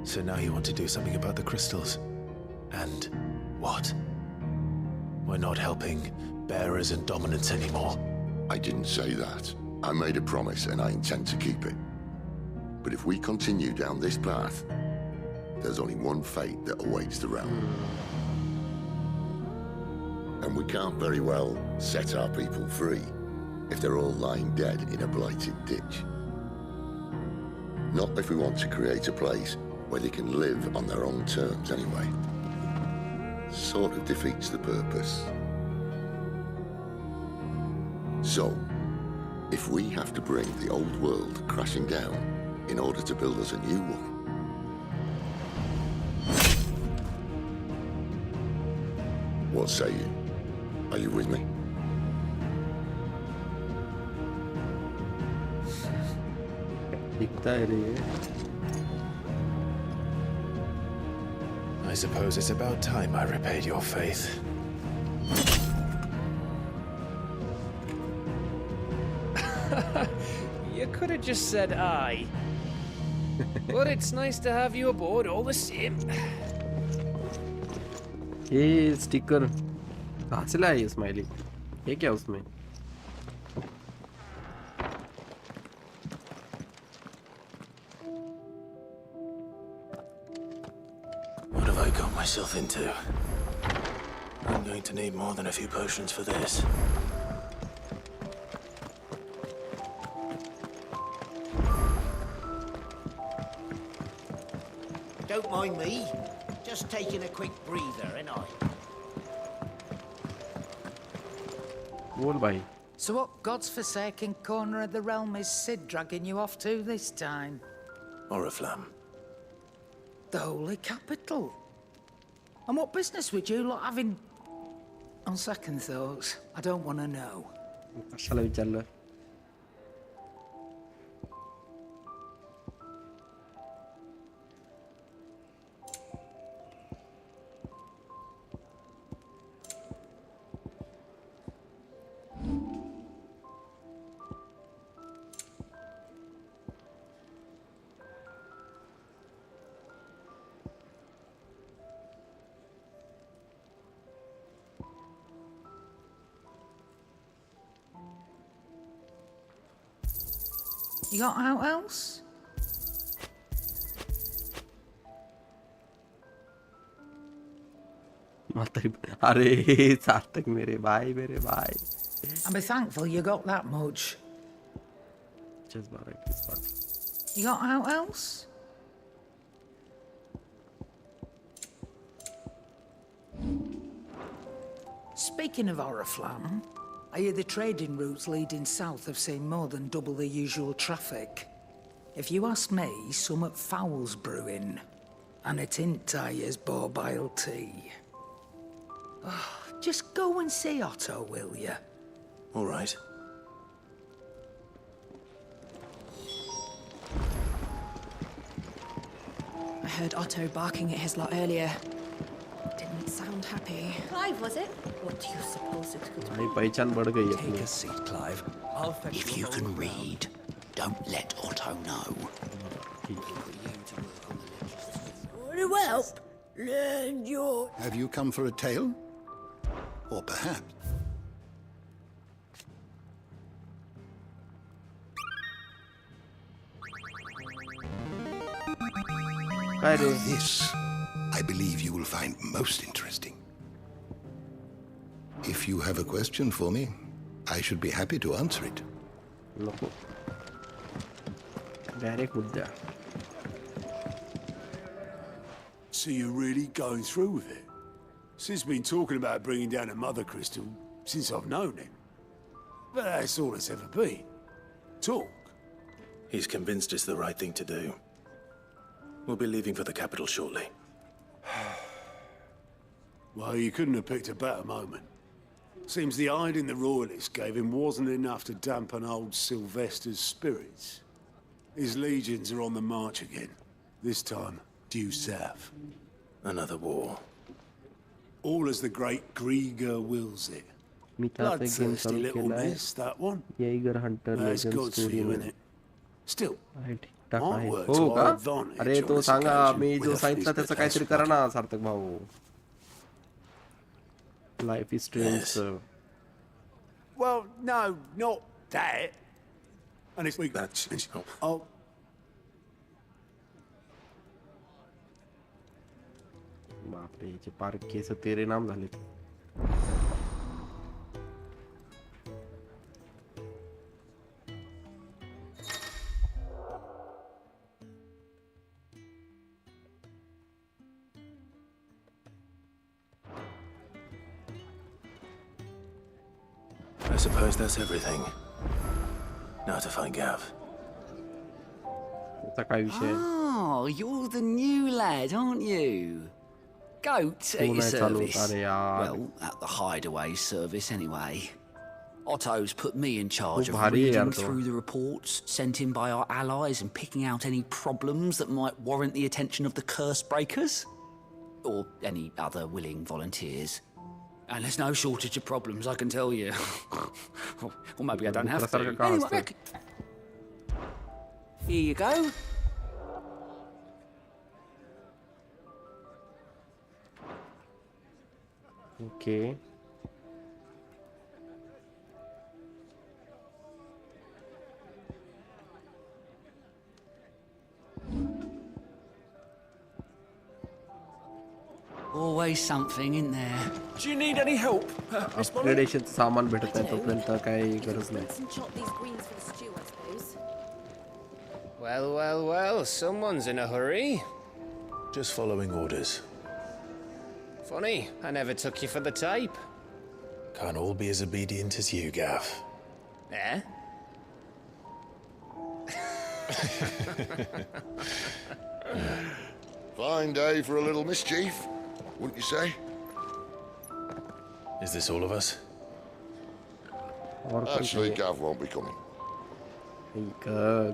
So now you want to do something about the crystals? And what? We're not helping bearers and dominants anymore. I didn't say that. I made a promise and I intend to keep it. But if we continue down this path, there's only one fate that awaits the realm. And we can't very well set our people free if they're all lying dead in a blighted ditch. Not if we want to create a place where they can live on their own terms anyway. Sort of defeats the purpose. So, if we have to bring the old world crashing down in order to build us a new one, what say you? Are you with me? I suppose it's about time I repaid your faith. You could have just said aye. But it's nice to have you aboard all the same. ये sticker कहाँ से लाया ये smiley? ये क्या उसमें? What have I got myself into? I'm going to need more than a few potions for this. Don't mind me. Just taking a quick breather, ain't I? बोल भाई. So what god's-forsaken corner of the realm is Sid dragging you off to this time? Oriflamme. The holy capital. And what business would you lot having? On second thoughts, I don't want to know. कशाला विचारलं? You got out else? अरे सार्थक मेरे भाई And be thankful you got that much. You got out else? Speaking of Oriflamme, I hear the trading routes leading south have seen more than double the usual traffic. If you ask me, summat foul's brewing. And it ain't Tyre's borbile tea. Oh, just go and see Otto, will you? All right. I heard Otto barking at his lot earlier. Didn't sound happy. Clive, was it? What do you suppose it could भाई पहचान बढ़ गई Take a seat, Clive. If you can read, don't let Otto know. Very well. Learn your... Have you come for a tale? Or perhaps... This, I believe you will find most interesting. If you have a question for me, I should be happy to answer it. Direct मुद्दा. So you're really going through with it? Sid's been talking about bringing down a Mothercrystal since I've known him. But that's all it's ever been. Talk. He's convinced it's the right thing to do. We'll be leaving for the capital shortly. Well, you couldn't have picked a better moment. Seems the hiding the royalists gave him wasn't enough to dampen old Sylvester's spirits. His legions are on the march again. This time, due south. Another war. All as the great Grieger wills it. Bloodthirsty little mess, that one. That's God's for you, innit? Still, might work to our advantage. अरे तो सांगा मी जो सांगितलं त्याचं काहीतरी करा ना सार्थक भाऊ. Life is strange, sir. Well, no, not that. And if we... That's... Oh. बापरे याचे पार केस तेरे नाम झाले. I suppose that's everything. Now to find Gav. Oh, you're the new lad, aren't you? Goat at your service. Well, at the hideaway service anyway. Otto's put me in charge of reading through the reports sent in by our allies and picking out any problems that might warrant the attention of the curse breakers. Or any other willing volunteers. And there's no shortage of problems, I can tell you. Or maybe I don't have to. Anyway, here you go. Okay. Always something in there. Do you need any help? Upgradation सामान भेटत आहे तोपर्यंत काही गरज नाही. Well, well, well, someone's in a hurry. Just following orders. Funny, I never took you for the type. Can't all be as obedient as you, Gav. Eh? Fine day for a little mischief, wouldn't you say? Is this all of us? Actually, Gav won't be coming.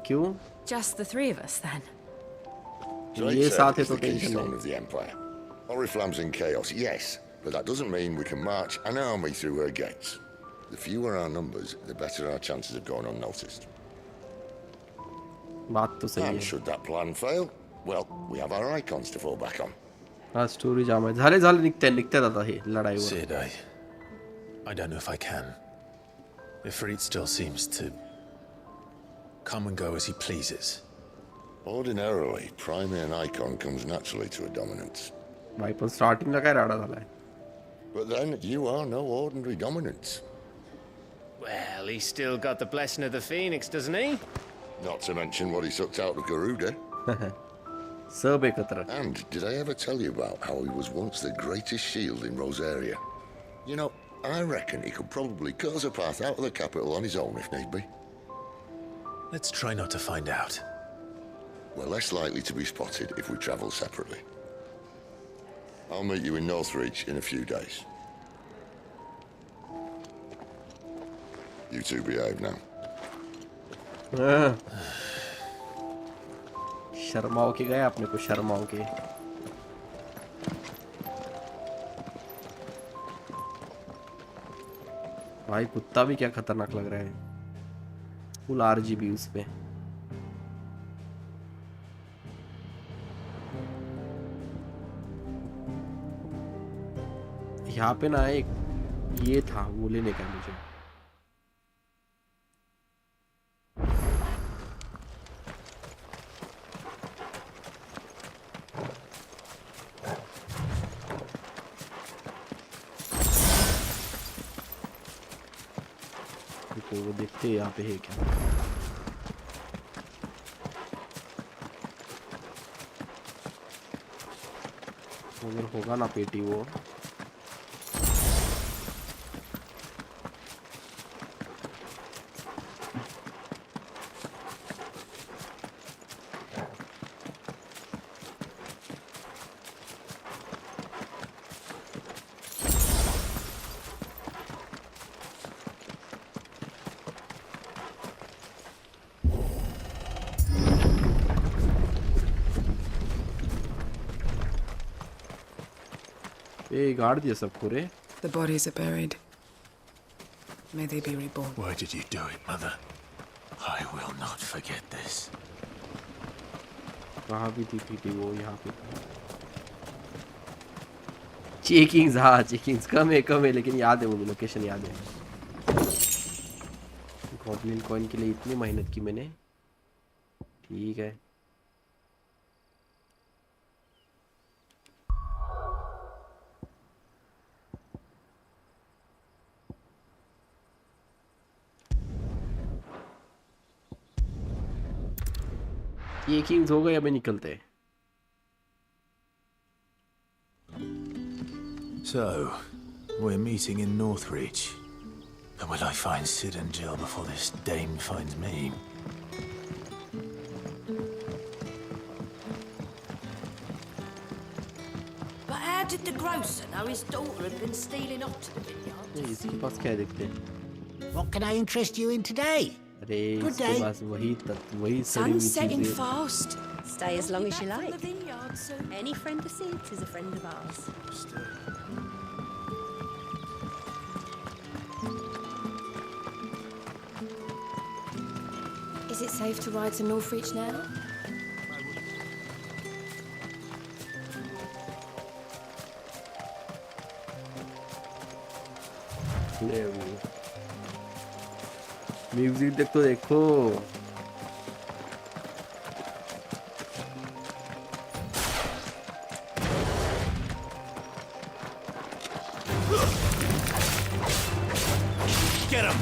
क्यों? Just the three of us then. Drake said it's the keystone of the Empire. Oriflamme's in chaos, yes, but that doesn't mean we can march an army through her gates. The fewer our numbers, the better our chances of going unnoticed. बात तो सही है. And should that plan fail, well, we have our icons to fall back on. हाँ story जाम है. झाले निकते दादा हे लड़ाई हुआ. Sid, I don't know if I can. Ifrit still seems to come and go as he pleases. Ordinarily, priming an icon comes naturally to a dominance. भाई पण starting ला काय राडा झालाय. But then you are no ordinary dominance. Well, he's still got the blessing of the Phoenix, doesn't he? Not to mention what he sucked out of Garuda. सब एकत्र. And did I ever tell you about how he was once the greatest shield in Rosaria? You know, I reckon he could probably cut us a path out of the capital on his own if need be. Let's try not to find out. We're less likely to be spotted if we travel separately. I'll meet you in Northreach in a few days. You two behave now. शर्माओ के गए अपने को शर्माओ के. भाई कुत्ता भी क्या खतरनाक लग रहा है. फुल RGB उस पे. यहाँ पे ना एक ये था वो लेने का मुझे. तो वो देखते हैं यहाँ पे है क्या. अगर होगा ना पेटी वो. ए गाड़ दिया सब पूरे. The bodies are buried. May they be reborn. Why did you do it, Mother? I will not forget this. कहाँ भी थी वो यहाँ पे. चेकिंग्स, हाँ चेकिंग्स कम है लेकिन याद है, वो लोकेशन याद है. गॉब्लिन कॉइन के लिए इतनी मेहनत की मैंने. ठीक है. ये किंग्स हो गए, अभी निकलते हैं. So, we're meeting in Northreach. And will I find Sid and Jill before this dame finds me? But how did the grocer know his daughter had been stealing off to the vineyard? इसके पास क्या है देखते हैं. What can I interest you in today? अरे Good इसके day. पास वही सड़ी हुई Sun's setting चीजें. fast. Stay as long as you Back from like. the vineyard soon. Any friend of Sid's is a friend of ours. Is it safe to ride to Northreach now? Music देख तो देखो. Get him!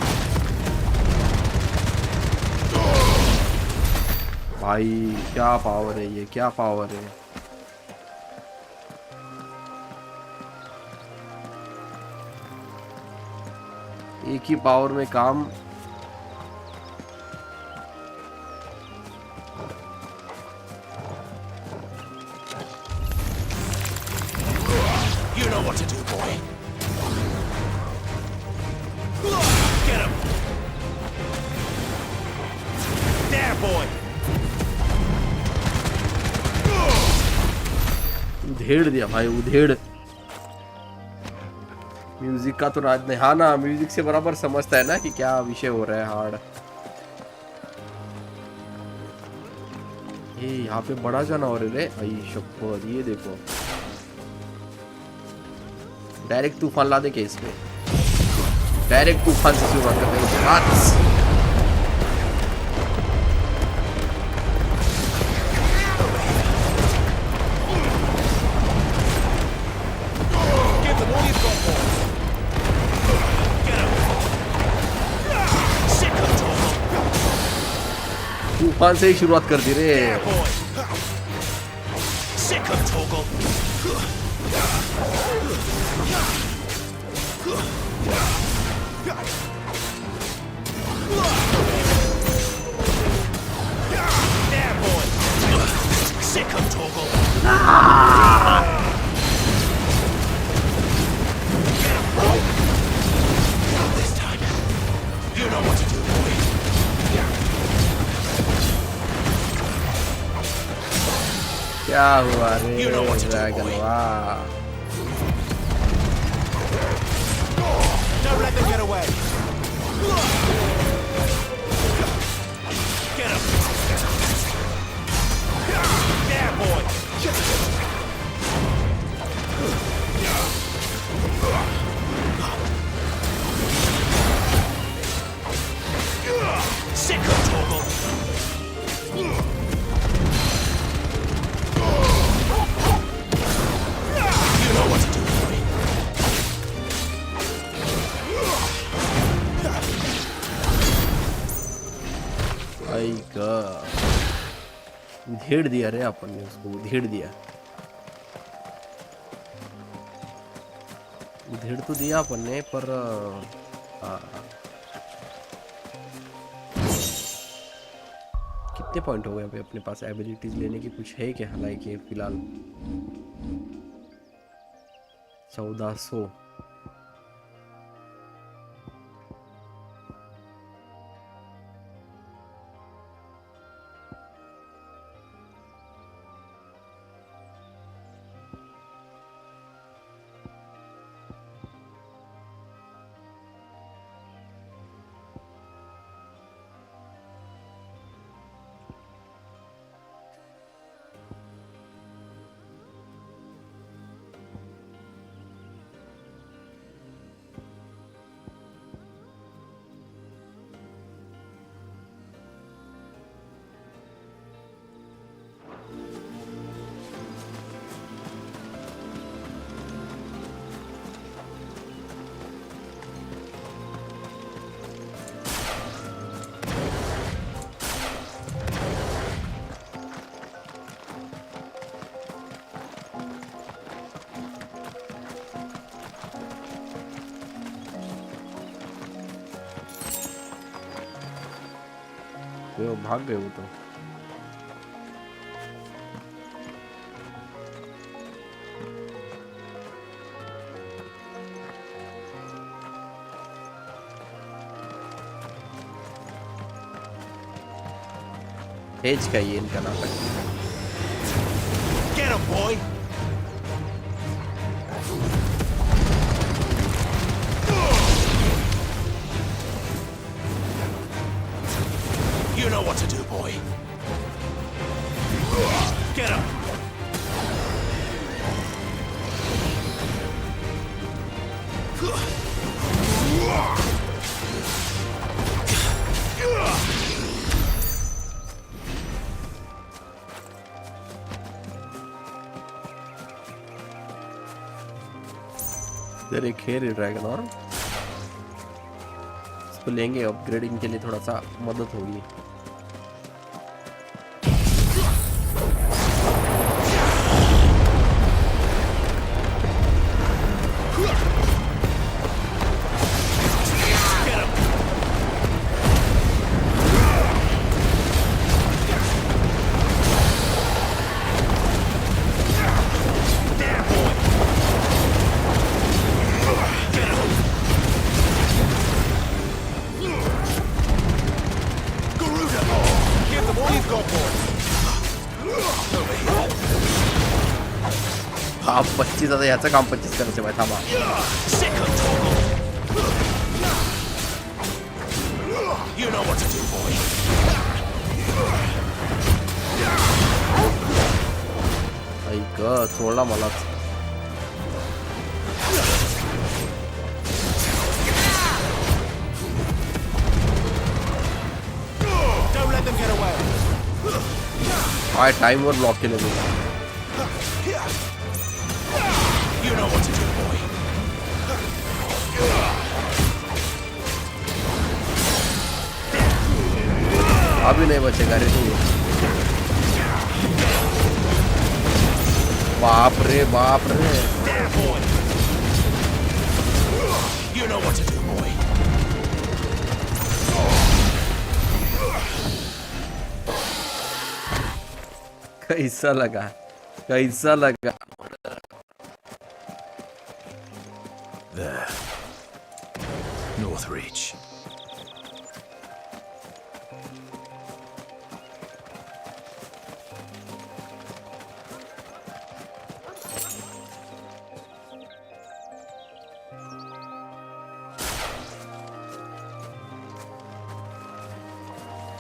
भाई क्या power है ये, क्या power है. एक ही पावर में काम. You know what to do, boy. Get him! There, boy! उधेड़ दिया भाई, उधेड़. म्यूजिक का तो राज नहीं. हाँ ना, म्यूजिक से बराबर समझता है ना कि क्या विषय हो रहा है. हार्ड. ये यहाँ पे बड़ा जानवर है रे. आई शप्पथ, ये देखो. डायरेक्ट तूफान ला दे केस पे. डायरेक्ट तूफान से शुरुआत कर रहे हैं. तूफान से ही शुरुआत कर दी रे. क्या हुआ रे ड्रैगन. वाह. Don't let them get away. Get him. There, boy. Sick of Toggle. You know what to do, boy. भाई का उधेड़ दिया रे अपन ने, उसको उधेड़ दिया. उधेड़ तो दिया अपन ने, पर कितने पॉइंट हो गए अभी अपने पास. एबिलिटीज लेने की कुछ है क्या? हालांकि फिलहाल 1400. वो भाग गए वो तो। एज का ये इनका नाटक। Get him, boy! You know what to do, boy. Get him! इधर एक है ड्रैगन और इसको लेंगे, अपग्रेडिंग के लिए थोड़ा सा मदद होगी। आप 25 आता याचं काम 25 करायचं बाय थांबा। You know what to do, boy. ऐक सोडला मलाच। Don't let them get away. Hi time were block केलं मी। You know what to do, boy. अभी नहीं बचेगा रे तू। बाप रे बाप रे। You know what to do, boy. कैसा लगा, कैसा लगा। There. North Reach.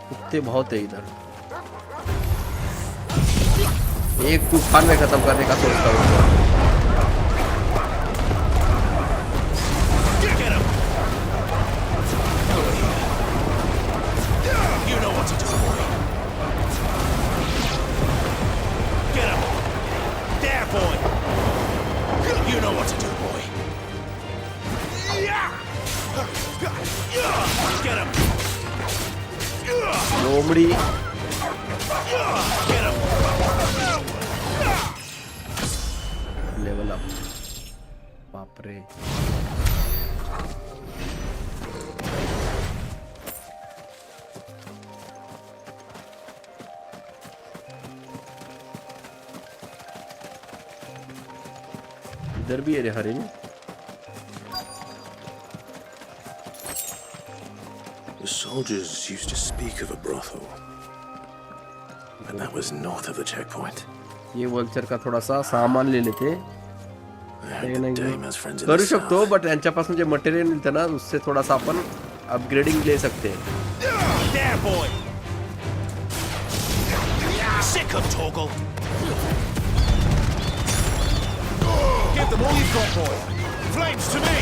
कुत्ते बहुत है इधर। एक तूफान में खत्म करने का सोचता हूँ। लोमड़ी लेवल अप। बाप रे इधर भी है रे हरिण। The soldiers used to speak of a brothel, but that was north of the checkpoint. ये वल्चर का थोड़ा सा सामान ले लेते करू शकतो, बट यांच्यापासून जे मटेरियल मिळतं ना उससे थोड़ा सा अपन अपग्रेडिंग ले सकते हैं। There, boy. Sick of Toggle. Give them all you've got, boy. Flames to me.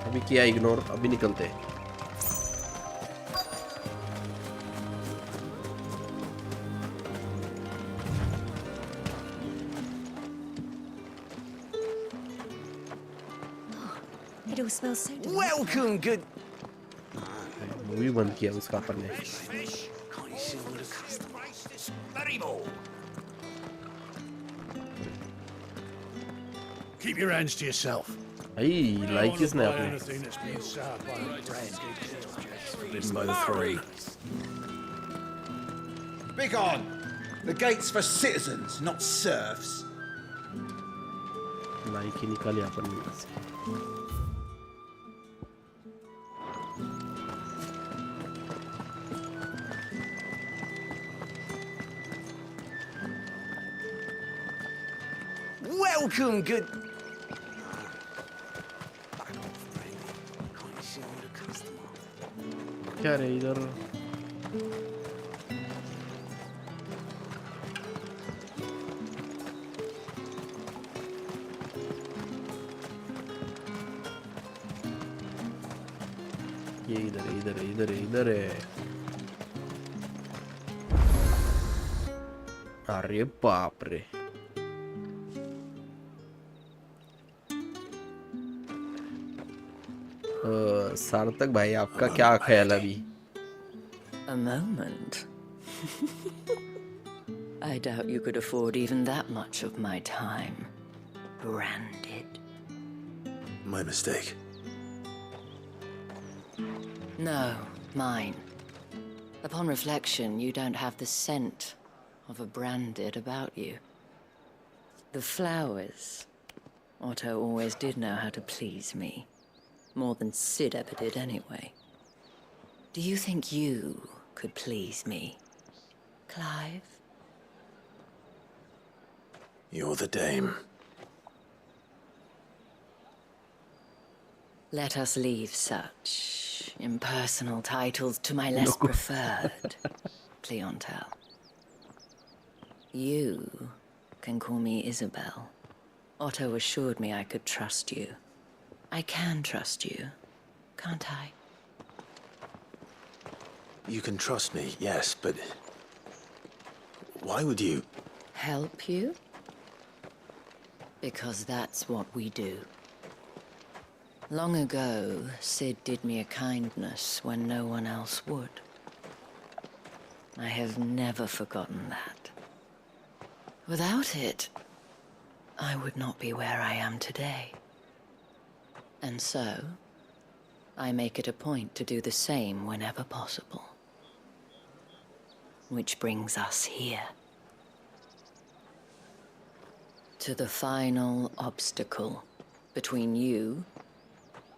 अभी किया इग्नोर, अभी निकलते हैं। It all smells so delicious. Welcome, good. Movie बंद किया उसका अपन ने। Can't you see all the Keep your hands to yourself. Hey, like किसने आपने? Anything that's been served by a brand. Living by the three. Begone! The gate's for citizens, not serfs. Like ही निकाले अपन में से. Welcome, good. क्या रे इधर? ये इधर है. अरे बाप रे. सार्थक भाई आपका क्या ख्याल अभी? A moment. I doubt you could afford even that much of my time. Branded. My mistake. No, mine. Upon reflection, you don't have the scent of a branded about you. The flowers. Otto always did know how to please me. More than Sid ever did anyway. Do you think you could please me, Clive? You're the dame. Let us leave such impersonal titles to my less preferred clientele. You can call me Isabel. Otto assured me I could trust you. I can trust you, can't I? You can trust me, yes, but why would you? Help you? Because that's what we do. Long ago, Sid did me a kindness when no one else would. I have never forgotten that. Without it, I would not be where I am today. And so, I make it a point to do the same whenever possible. Which brings us here. To the final obstacle between you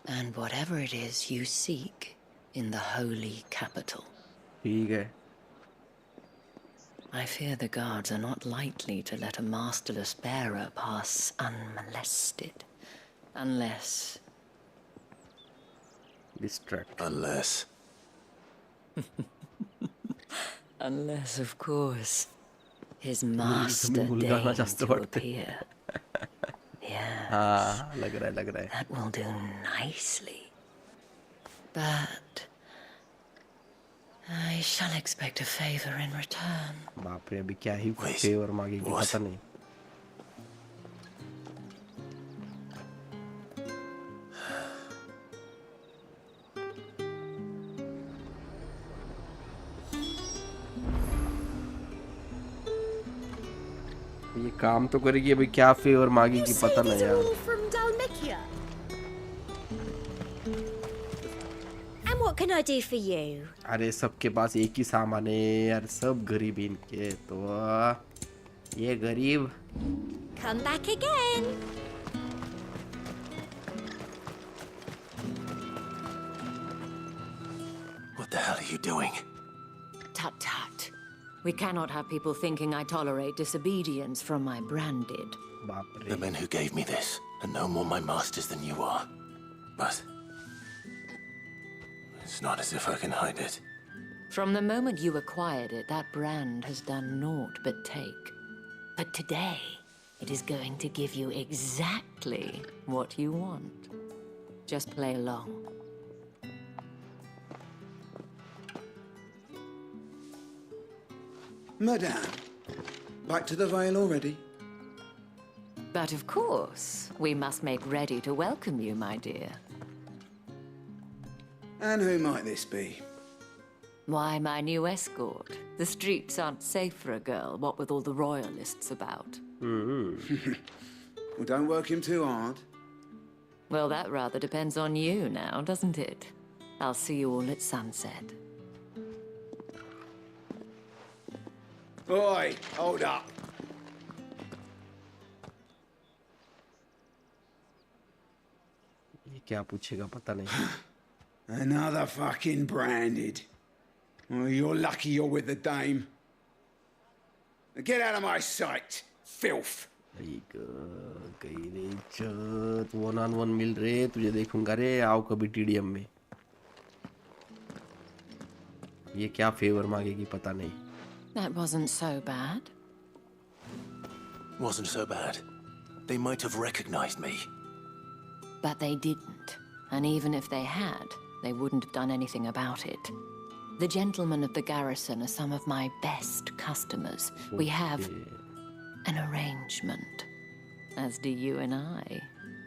and whatever it is you seek in the holy capital. I fear the guards are not likely to let a masterless bearer pass unmolested. Unless... Distract. Unless... Unless, of course, his master deigns to appear. Yes. लग रहा है. That will do nicely. But I shall expect a favor in return. बाप रे, अभी क्या ही favour मांगेगी पता नहीं. ये काम तो करेगी, अभी क्या फेवर मांगेगी पता नहीं यार. What can I do for you? अरे सबके पास एक ही सामान है यार, सब गरीब इनके, तो ये गरीब. Come back again. What the hell are you doing? Tut tut. We cannot have people thinking I tolerate disobedience from my branded. The men who gave me this are no more my masters than you are. But it's not as if I can hide it. From the moment you acquired it, that brand has done naught but take. But today, it is going to give you exactly what you want. Just play along. Madame, back to the Vale already? But of course, we must make ready to welcome you, my dear. And who might this be? Why, my new escort. The streets aren't safe for a girl, what with all the royalists about. Well, don't work him too hard. Well, that rather depends on you now, doesn't it? I'll see you all at sunset. Oi, hold up. ये क्या पूछेगा पता नहीं. Another fucking branded. Well, you're lucky you're with the dame. Get out of my sight, filth. कहीं रे इज्जत 1-on-1 मिल रहे तुझे देखूंगा रे आओ कभी टीडीएम में. ये क्या फेवर मांगेगी पता नहीं. That wasn't so bad. Wasn't so bad. They might have recognized me. But they didn't. And even if they had, they wouldn't have done anything about it. The gentlemen of the garrison are some of my best customers. We have an arrangement, as do you and I.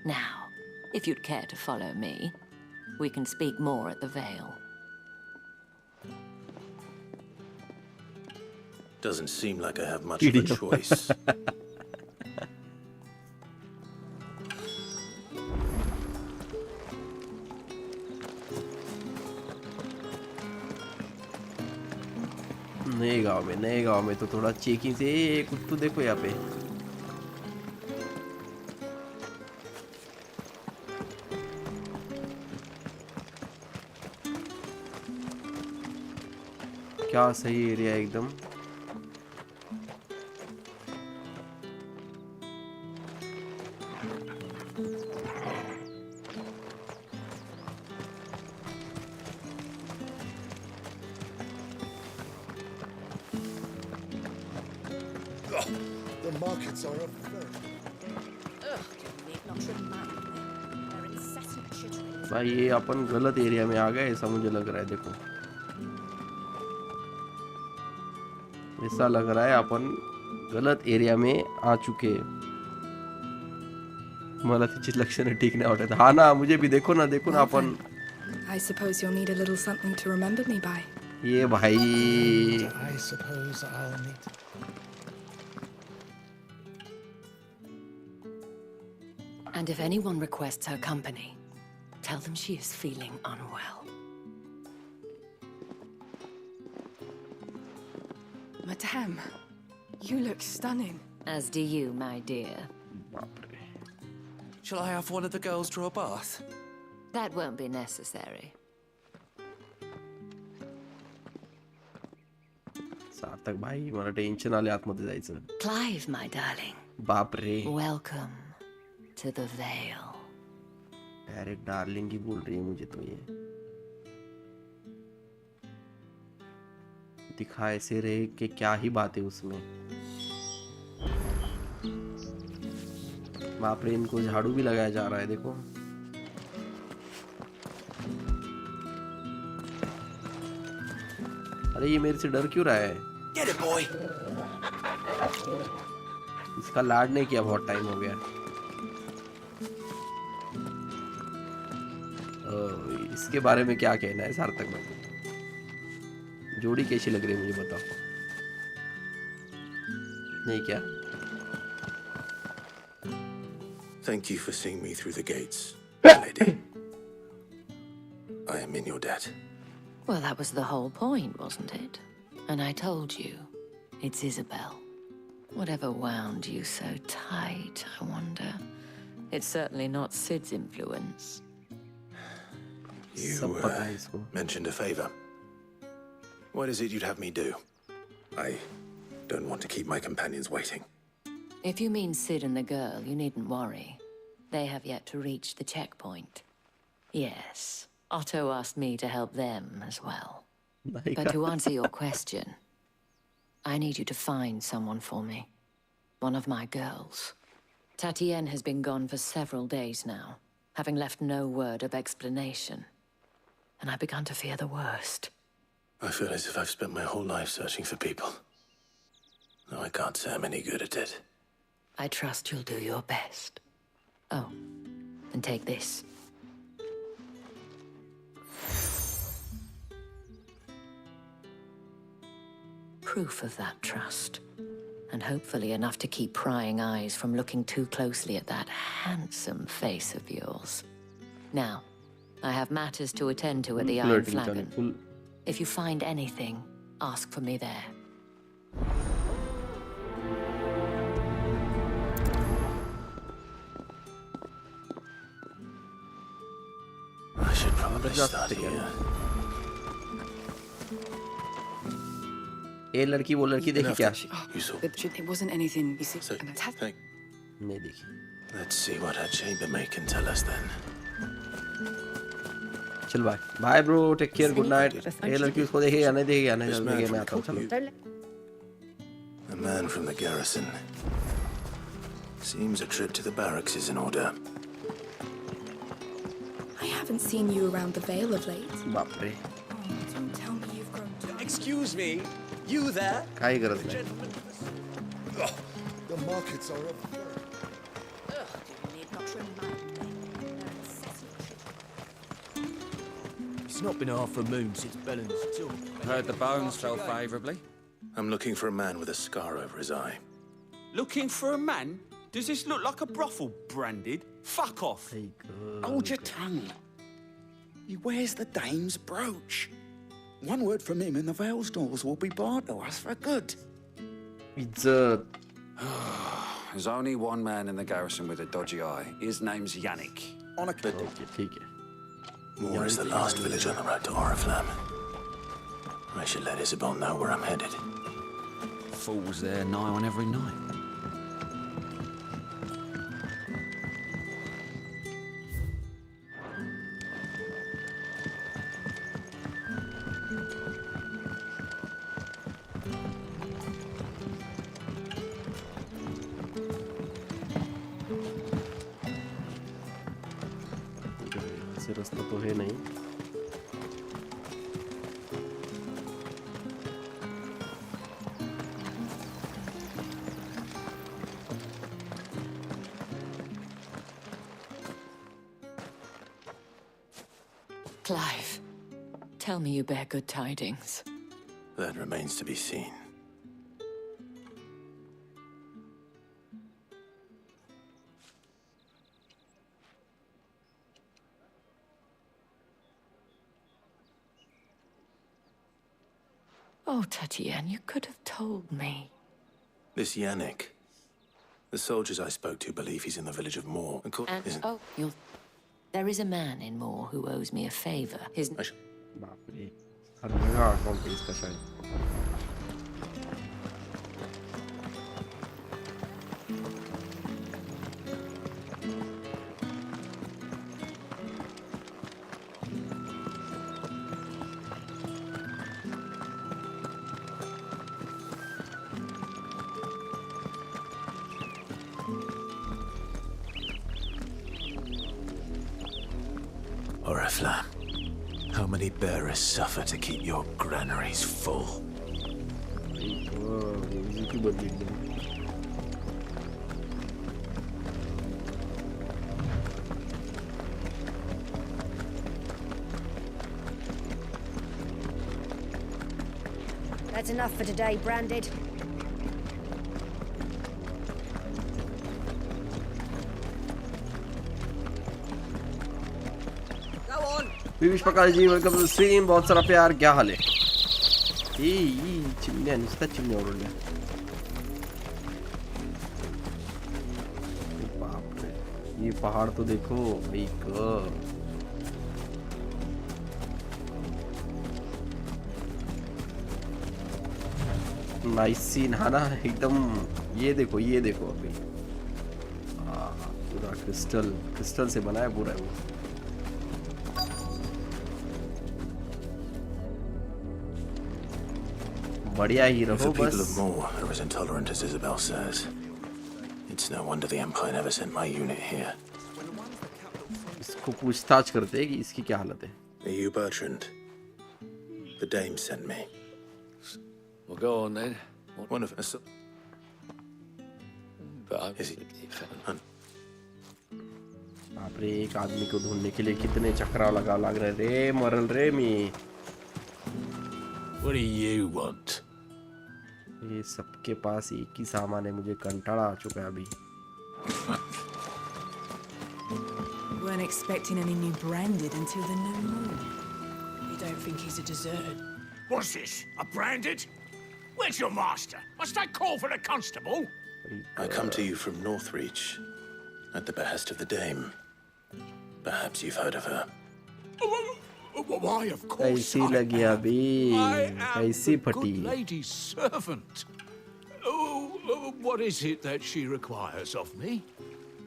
Now, if you'd care to follow me, we can speak more at the Vale. Doesn't seem like I have much of a choice. नए गांव में तो थोड़ा checking से कुत्तू देखो यहाँ पे. क्या सही एरिया एकदम. The markets are up there. भाई ये अपन गलत एरिया में आ गए ऐसा मुझे लग रहा है. देखो ऐसा लग रहा है अपन गलत एरिया में आ चुके. मला तिची लक्षणं ठीक नाही वाटत. हा ना मुझे भी देखो ना अपन. I suppose you'll need a little something to remember me by. ये भाई I suppose I'll need. And if anyone requests her company, tell them she is feeling unwell. Madame, you look stunning. As do you, my dear. Shall I have one of the girls draw a bath? That won't be necessary. सार्थक भाई मला tension आले आतमध्ये जायचं. Clive, my darling. बाप रे. Welcome to the Vale. Direct darling ही बोल रही है मुझे तो ये. दिखा ऐसे रहे कि क्या ही बात है उसमें. बाप रे इनको झाड़ू भी लगाया जा रहा है देखो. अरे ये मेरे से डर क्यों रहा है. Get it, boy. इसका लाड नहीं किया बहुत टाइम हो गया. इसके बारे में क्या कहना है सार्थक भाई. जोड़ी कैसी लग रही है मुझे बताओ. नहीं क्या. Thank you for seeing me through the gates, lady. I am in your debt. Well, that was the whole point, wasn't it? And I told you, it's Isabel. Whatever wound you so tight, I wonder. It's certainly not Sid's influence. You mentioned a favor. What is it you'd have me do? I don't want to keep my companions waiting. If you mean Sid and the girl, you needn't worry. They have yet to reach the checkpoint. Yes, Otto asked me to help them as well. But to answer your question, I need you to find someone for me. One of my girls. Tatienne has been gone for several days now, having left no word of explanation. And I've begun to fear the worst. I feel as if I've spent my whole life searching for people. No, I can't say I'm any good at it. I trust you'll do your best. Oh, and take this. Proof of that trust. and hopefully enough to keep prying eyes from looking too closely at that handsome face of yours. Now, I have matters to attend to at the Iron Flagon. If you find anything, ask for me there. I should probably start here. ये लड़की वो लड़की देखी क्या? It wasn't anything. You see, नहीं देखी. Let's see what her chambermaid can tell us then. चल bye. Bye bro. Take care. Good night. ये लड़की उसको देखी या नहीं देखी या नहीं देखी मैं आता हूँ चलो. A man from the garrison. Seems a trip to the barracks is in order. I haven't seen you around the Vale of late. बाप रे. Oh, don't tell me you've grown. Excuse me, you there? काय करत नाही. The markets are up. It's not been half a moon since Bellen's tour. Heard the bones fell favourably. I'm looking for a man with a scar over his eye. Looking for a man? Does this look like a brothel, Branded? Fuck off! Hold your tongue. He wears the dame's brooch. One word from him and the Vale's doors will be barred to us for good. Izzat. There's only one man in the garrison with a dodgy eye. His name's Yannick. On a Okay, ठीक है. Moore is the last village on the road to Oriflamme. I should let Isabel know where I'm headed. Fools there nigh on every night. ऐसे रास्ता तो है नहीं. Clive, tell me you bear good tidings. That remains to be seen. Oh, Tatienne, you could have told me. This Yannick. The soldiers I spoke to believe he's in the village of Moore. There is a man in Moore who owes me a favor. His... बाप रे. हर जगह account है इसका शायद. Oriflamme. How many bearers suffer to keep your granaries full? That's enough for today, Branded. Piyush Pakal ji welcome to stream. बहुत सारा प्यार. क्या हाल है? चिमनिया नुसता चिमनिया ओरडल्या. बाप रे. ये पहाड़ तो देखो. एक नाइस सीन है ना एकदम. ये देखो अभी. पूरा क्रिस्टल से बना है पूरा वो. बढ़िया ही रहो If the people बस. of Moore are as intolerant as Isabel says, it's no wonder the Empire never sent my unit here. इसको पूछताछ करते हैं कि इसकी क्या हालत है. Are you Bertrand? The dame sent me. Well, go on then. One of us. Is he? बाप रे. एक आदमी को ढूंढने के लिए कितने चक्रा लग रहे रे. मरल रे मी. What do you want? ये सबके पास एक ही सामान है, मुझे कंटाला आ चुका है अभी। Weren't expecting any new branded until the new moon. You don't think he's a deserter? What's this? A branded? Where's your master? Must I call for the constable? I come to you from Northreach, at the behest of the dame. Perhaps you've heard of her. Why, of course कैसी लगी अभी? कैसी good फटी? lady's servant. What is it that she requires of me?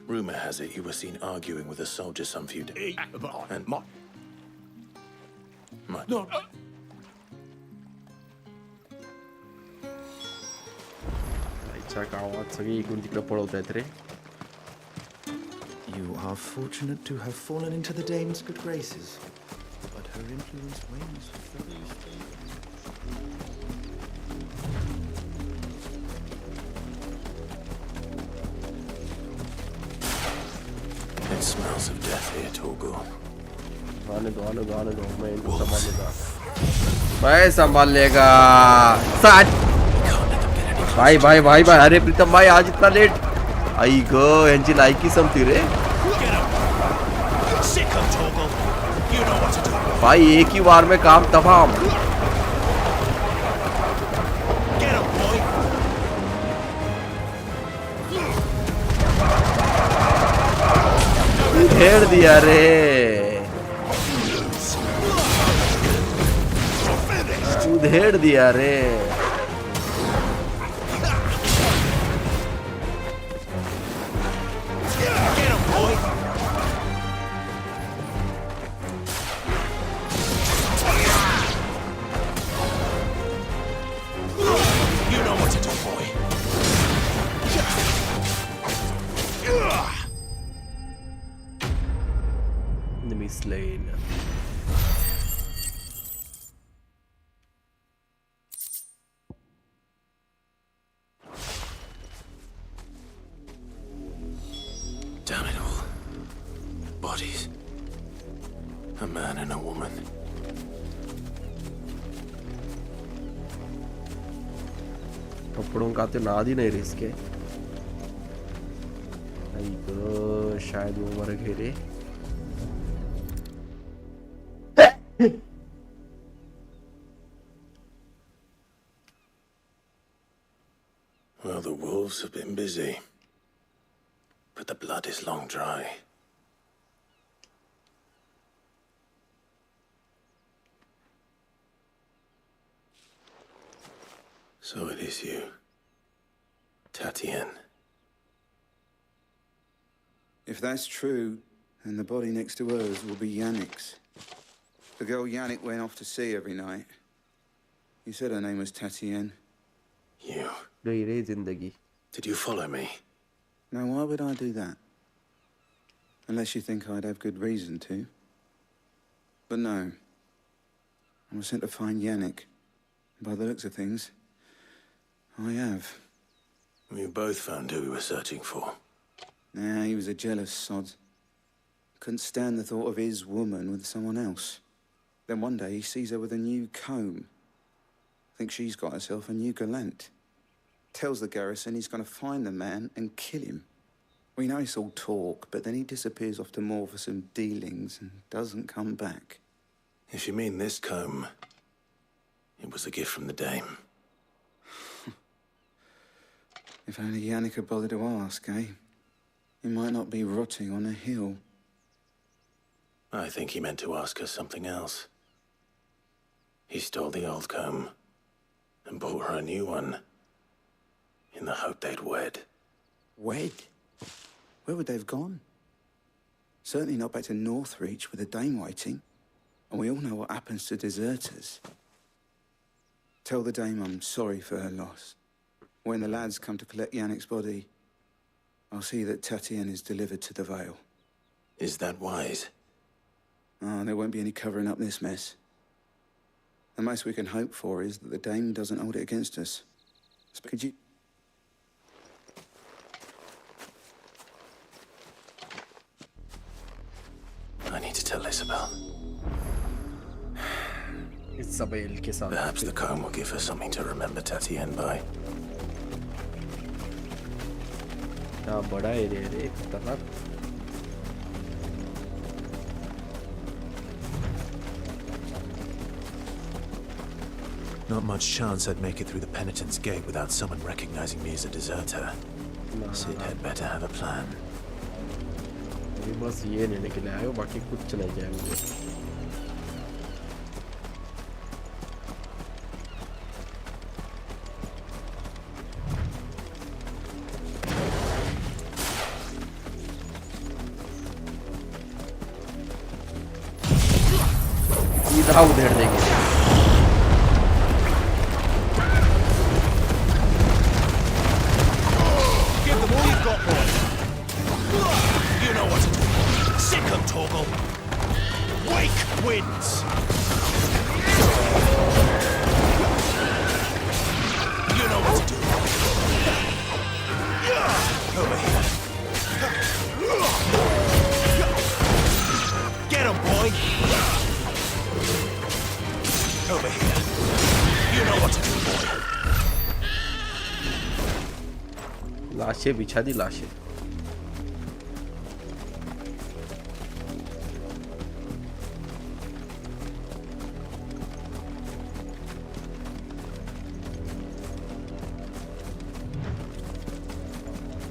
Rumor has it you were seen arguing with a soldier some few days. And my... No, अच्छा गावात सगळी इकडून तिकडे पळवतायत रे. You are fortunate to have fallen into the dame's good graces, but her influence wanes with it smells of death here, Torgal. आने दो मैं इनको संभाल लेगा साथ. भाई अरे प्रीतम भाई आज इतना लेट. आई ग यांची लायकी संपती रे भाई, एक ही बार में काम तमाम. घेर दिया रे, उधेड़ दिया रे. Enemy slain. Damn it all. Bodies. A man and a woman. कपड़ों का तो नाद ही नहीं रे इसके. शायद वो मर गए रे. Well, the wolves have been busy, but the blood is long dry. So it is you, Tatienne. If that's true, then the body next to hers will be Yannick's. The girl Yannick went off to sea every night. You said her name was Tatienne. You. Did you follow me? No, why would I do that? Unless you think I'd have good reason to. But no. I was sent to find Yannick. By the looks of things, I have. We both found who we were searching for. Nah, he was a jealous sod. Couldn't stand the thought of his woman with someone else. Then one day he sees her with a new comb. Thinks she's got herself a new gallant. Tells the garrison he's going to find the man and kill him. We know it's all talk, but then he disappears off to Moor for some dealings and doesn't come back. If you mean this comb, it was a gift from the dame. If only Yannick had bothered to ask, eh? He might not be rotting on a hill. I think he meant to ask her something else. He stole the old comb and bought her a new one in the hope they'd wed. Wed? Where would they have gone? Certainly not back to Northreach with a dame waiting. And we all know what happens to deserters. Tell the dame I'm sorry for her loss. When the lads come to collect Yannick's body, I'll see that Tatienne is delivered to the Vale. Is that wise? Oh, there won't be any covering up this mess. The most we can hope for is that the dame doesn't hold it against us. Could you... I need to tell Isabel. Isabel के साथ। Perhaps the comb will give her something to remember Tatienne by. क्या बड़ा area है खतरनाक। Not much chance I'd make it through the penitent's gate without someone recognizing me as a deserter. Sid had better have a plan. बस ये लेने के लिए आए हो, बाकी कुछ नहीं किया मुझे। सीधा उधेड़ देंगे। Give them all you've got, boy. You know what to do. Sick 'em, Torgal. Wake wins. You know what to do. Over here. Get 'em, boy. Over here. You know what to do, boy. लाशें बिछा दी लाशें।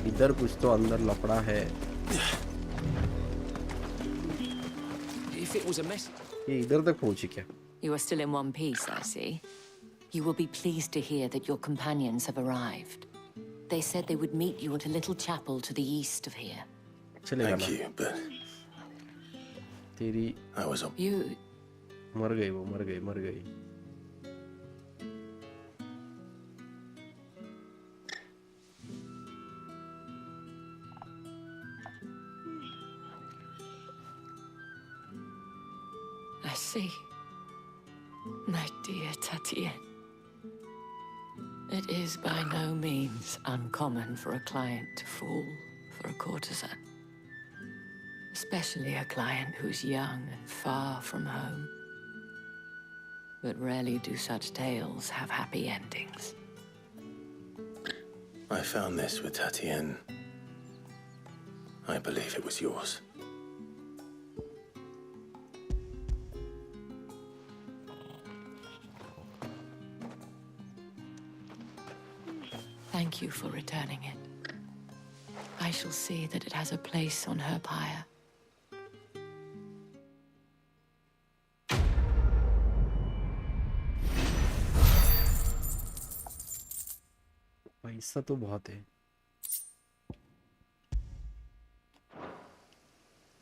इधर कुछ तो अंदर लपड़ा है। If it was a mess. ये इधर तक पहुंची क्या? You are still in one piece, I see. You will be pleased to hear that your companions have arrived. They said they would meet you at a little chapel to the east of here. Thank you, but तेरी I was on. You मर गई वो, मर गई मर गई। I see. My dear Tatienne. It is by no means uncommon for a client to fall for a courtesan. Especially a client who's young and far from home. But rarely do such tales have happy endings. I found this with Tatienne. I believe it was yours. Thank you for returning it. I shall see that it has a place on her pyre. पैसा तो बहुत है।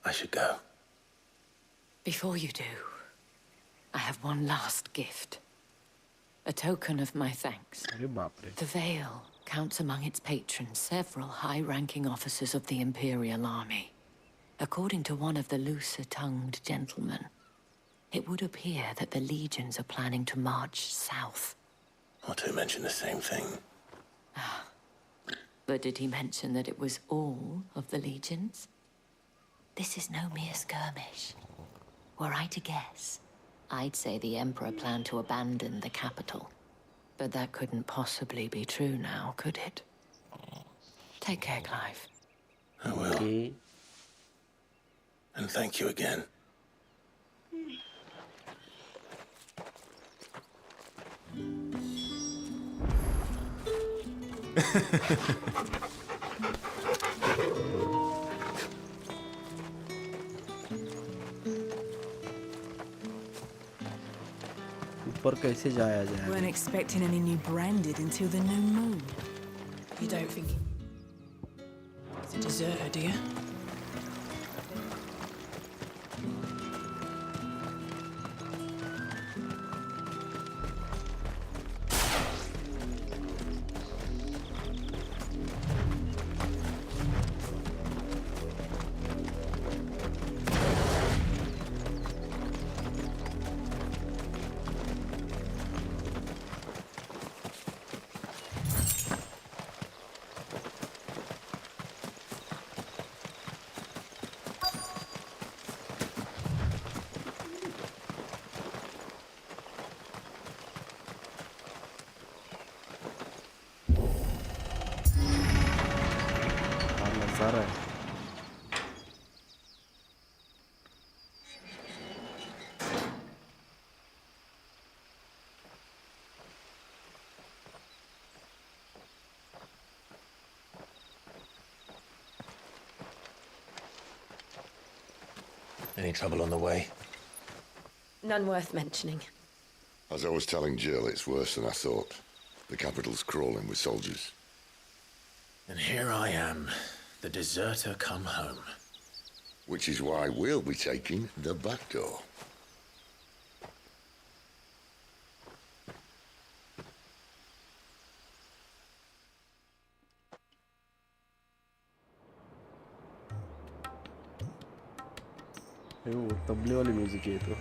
I should go. Before you do, I have one last gift. A token of my thanks. अरे बाप रे। The Vale counts among its patrons several high-ranking officers of the Imperial Army. According to one of the looser-tongued gentlemen, it would appear that the legions are planning to march south. Otto mentioned the same thing. But did he mention that it was all of the legions? This is no mere skirmish. Were I to guess, I'd say the Emperor planned to abandon the capital. But that couldn't possibly be true now, could it? Take care, Clive. I will. Okay. And thank you again. ऊपर कैसे जाया जाए? Weren't expecting any new branded until the new moon. You don't think it's a deserter, do you? Any trouble on the way? None worth mentioning. As I was telling Jill, it's worse than I thought. The capital's crawling with soldiers. And here I am, the deserter come home. Which is why we'll be taking the back door. वो तबले वाली music है तो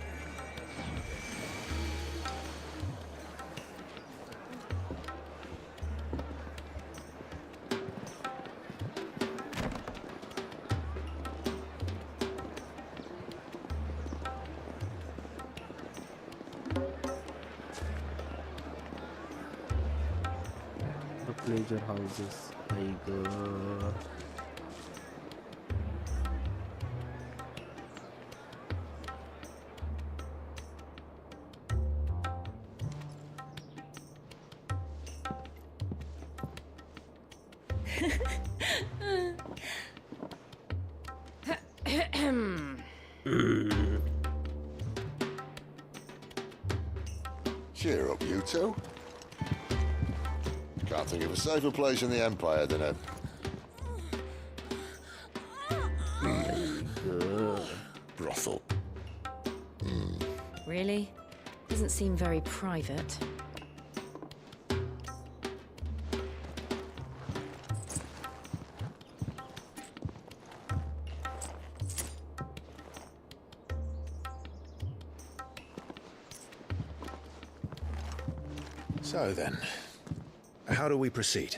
the pleasure houses like Cheer up, you two. Can't think of a safer place in the Empire than a... brothel. Really? Doesn't seem very private. So then, how do we proceed?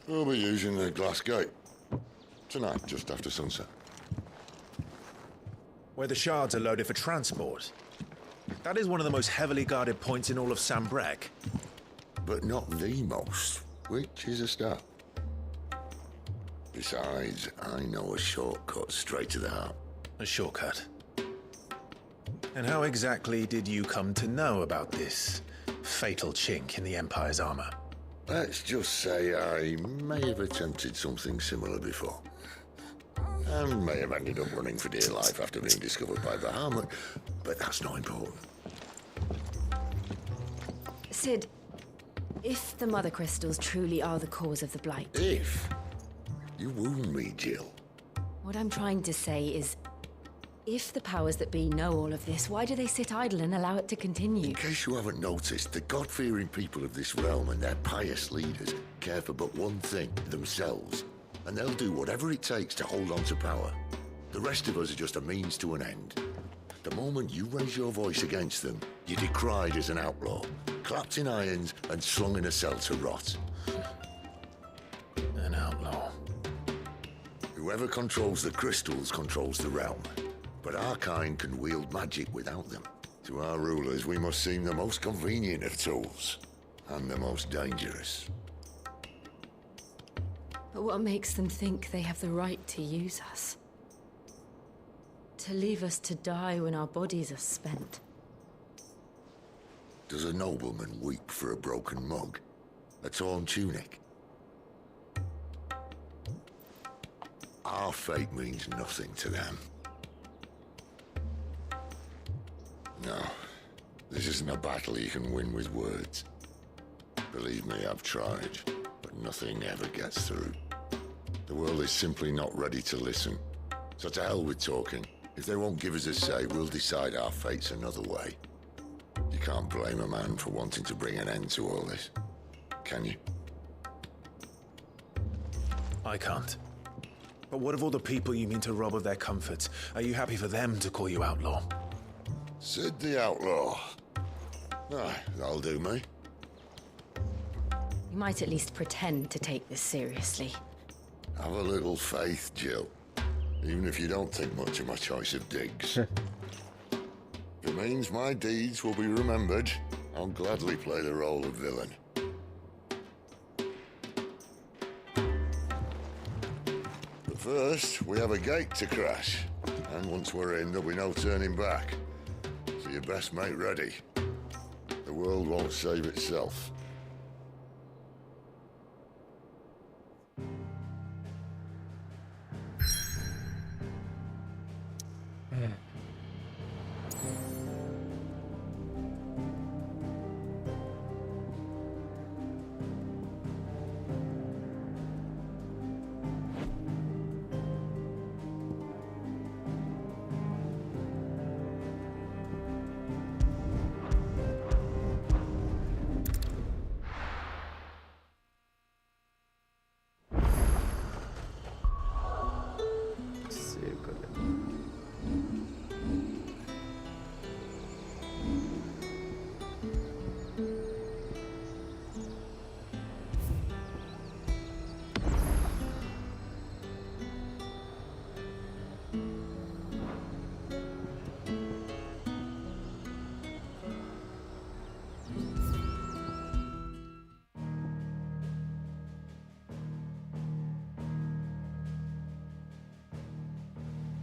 We'll be using the glass gate. Tonight, just after sunset. Where the shards are loaded for transport. That is one of the most heavily guarded points in all of Sambrek. But not the most, which is a start. Besides, I know a shortcut straight to the heart. A shortcut? And how exactly did you come to know about this fatal chink in the Empire's armor? Let's just say I may have attempted something similar before. And may have ended up running for dear life after being discovered by Bahamut, but that's not important. Sid, if the Mothercrystals truly are the cause of the Blight... If? You wound me, Jill. What I'm trying to say is, if the powers that be know all of this, why do they sit idle and allow it to continue? In case you haven't noticed, the God-fearing people of this realm and their pious leaders care for but one thing, themselves. And they'll do whatever it takes to hold on to power. The rest of us are just a means to an end. The moment you raise your voice against them, you're decried as an outlaw, clapped in irons and slung in a cell to rot. An outlaw. Whoever controls the crystals controls the realm. But our kind can wield magic without them. To our rulers, we must seem the most convenient of tools, and the most dangerous. But what makes them think they have the right to use us? To leave us to die when our bodies are spent? Does a nobleman weep for a broken mug? A torn tunic? Our fate means nothing to them. No, this isn't a battle you can win with words. Believe me, I've tried, but nothing ever gets through. The world is simply not ready to listen. So to hell with talking. If they won't give us a say, we'll decide our fates another way. You can't blame a man for wanting to bring an end to all this, can you? I can't. But what of all the people you mean to rob of their comforts? Are you happy for them to call you outlaw? Sid the Outlaw. Ah, that'll do me. You might at least pretend to take this seriously. Have a little faith, Jill. Even if you don't think much of my choice of digs. If it means my deeds will be remembered, I'll gladly play the role of villain. But first, we have a gate to crash. And once we're in, there'll be no turning back. So you best make ready. The world won't save itself.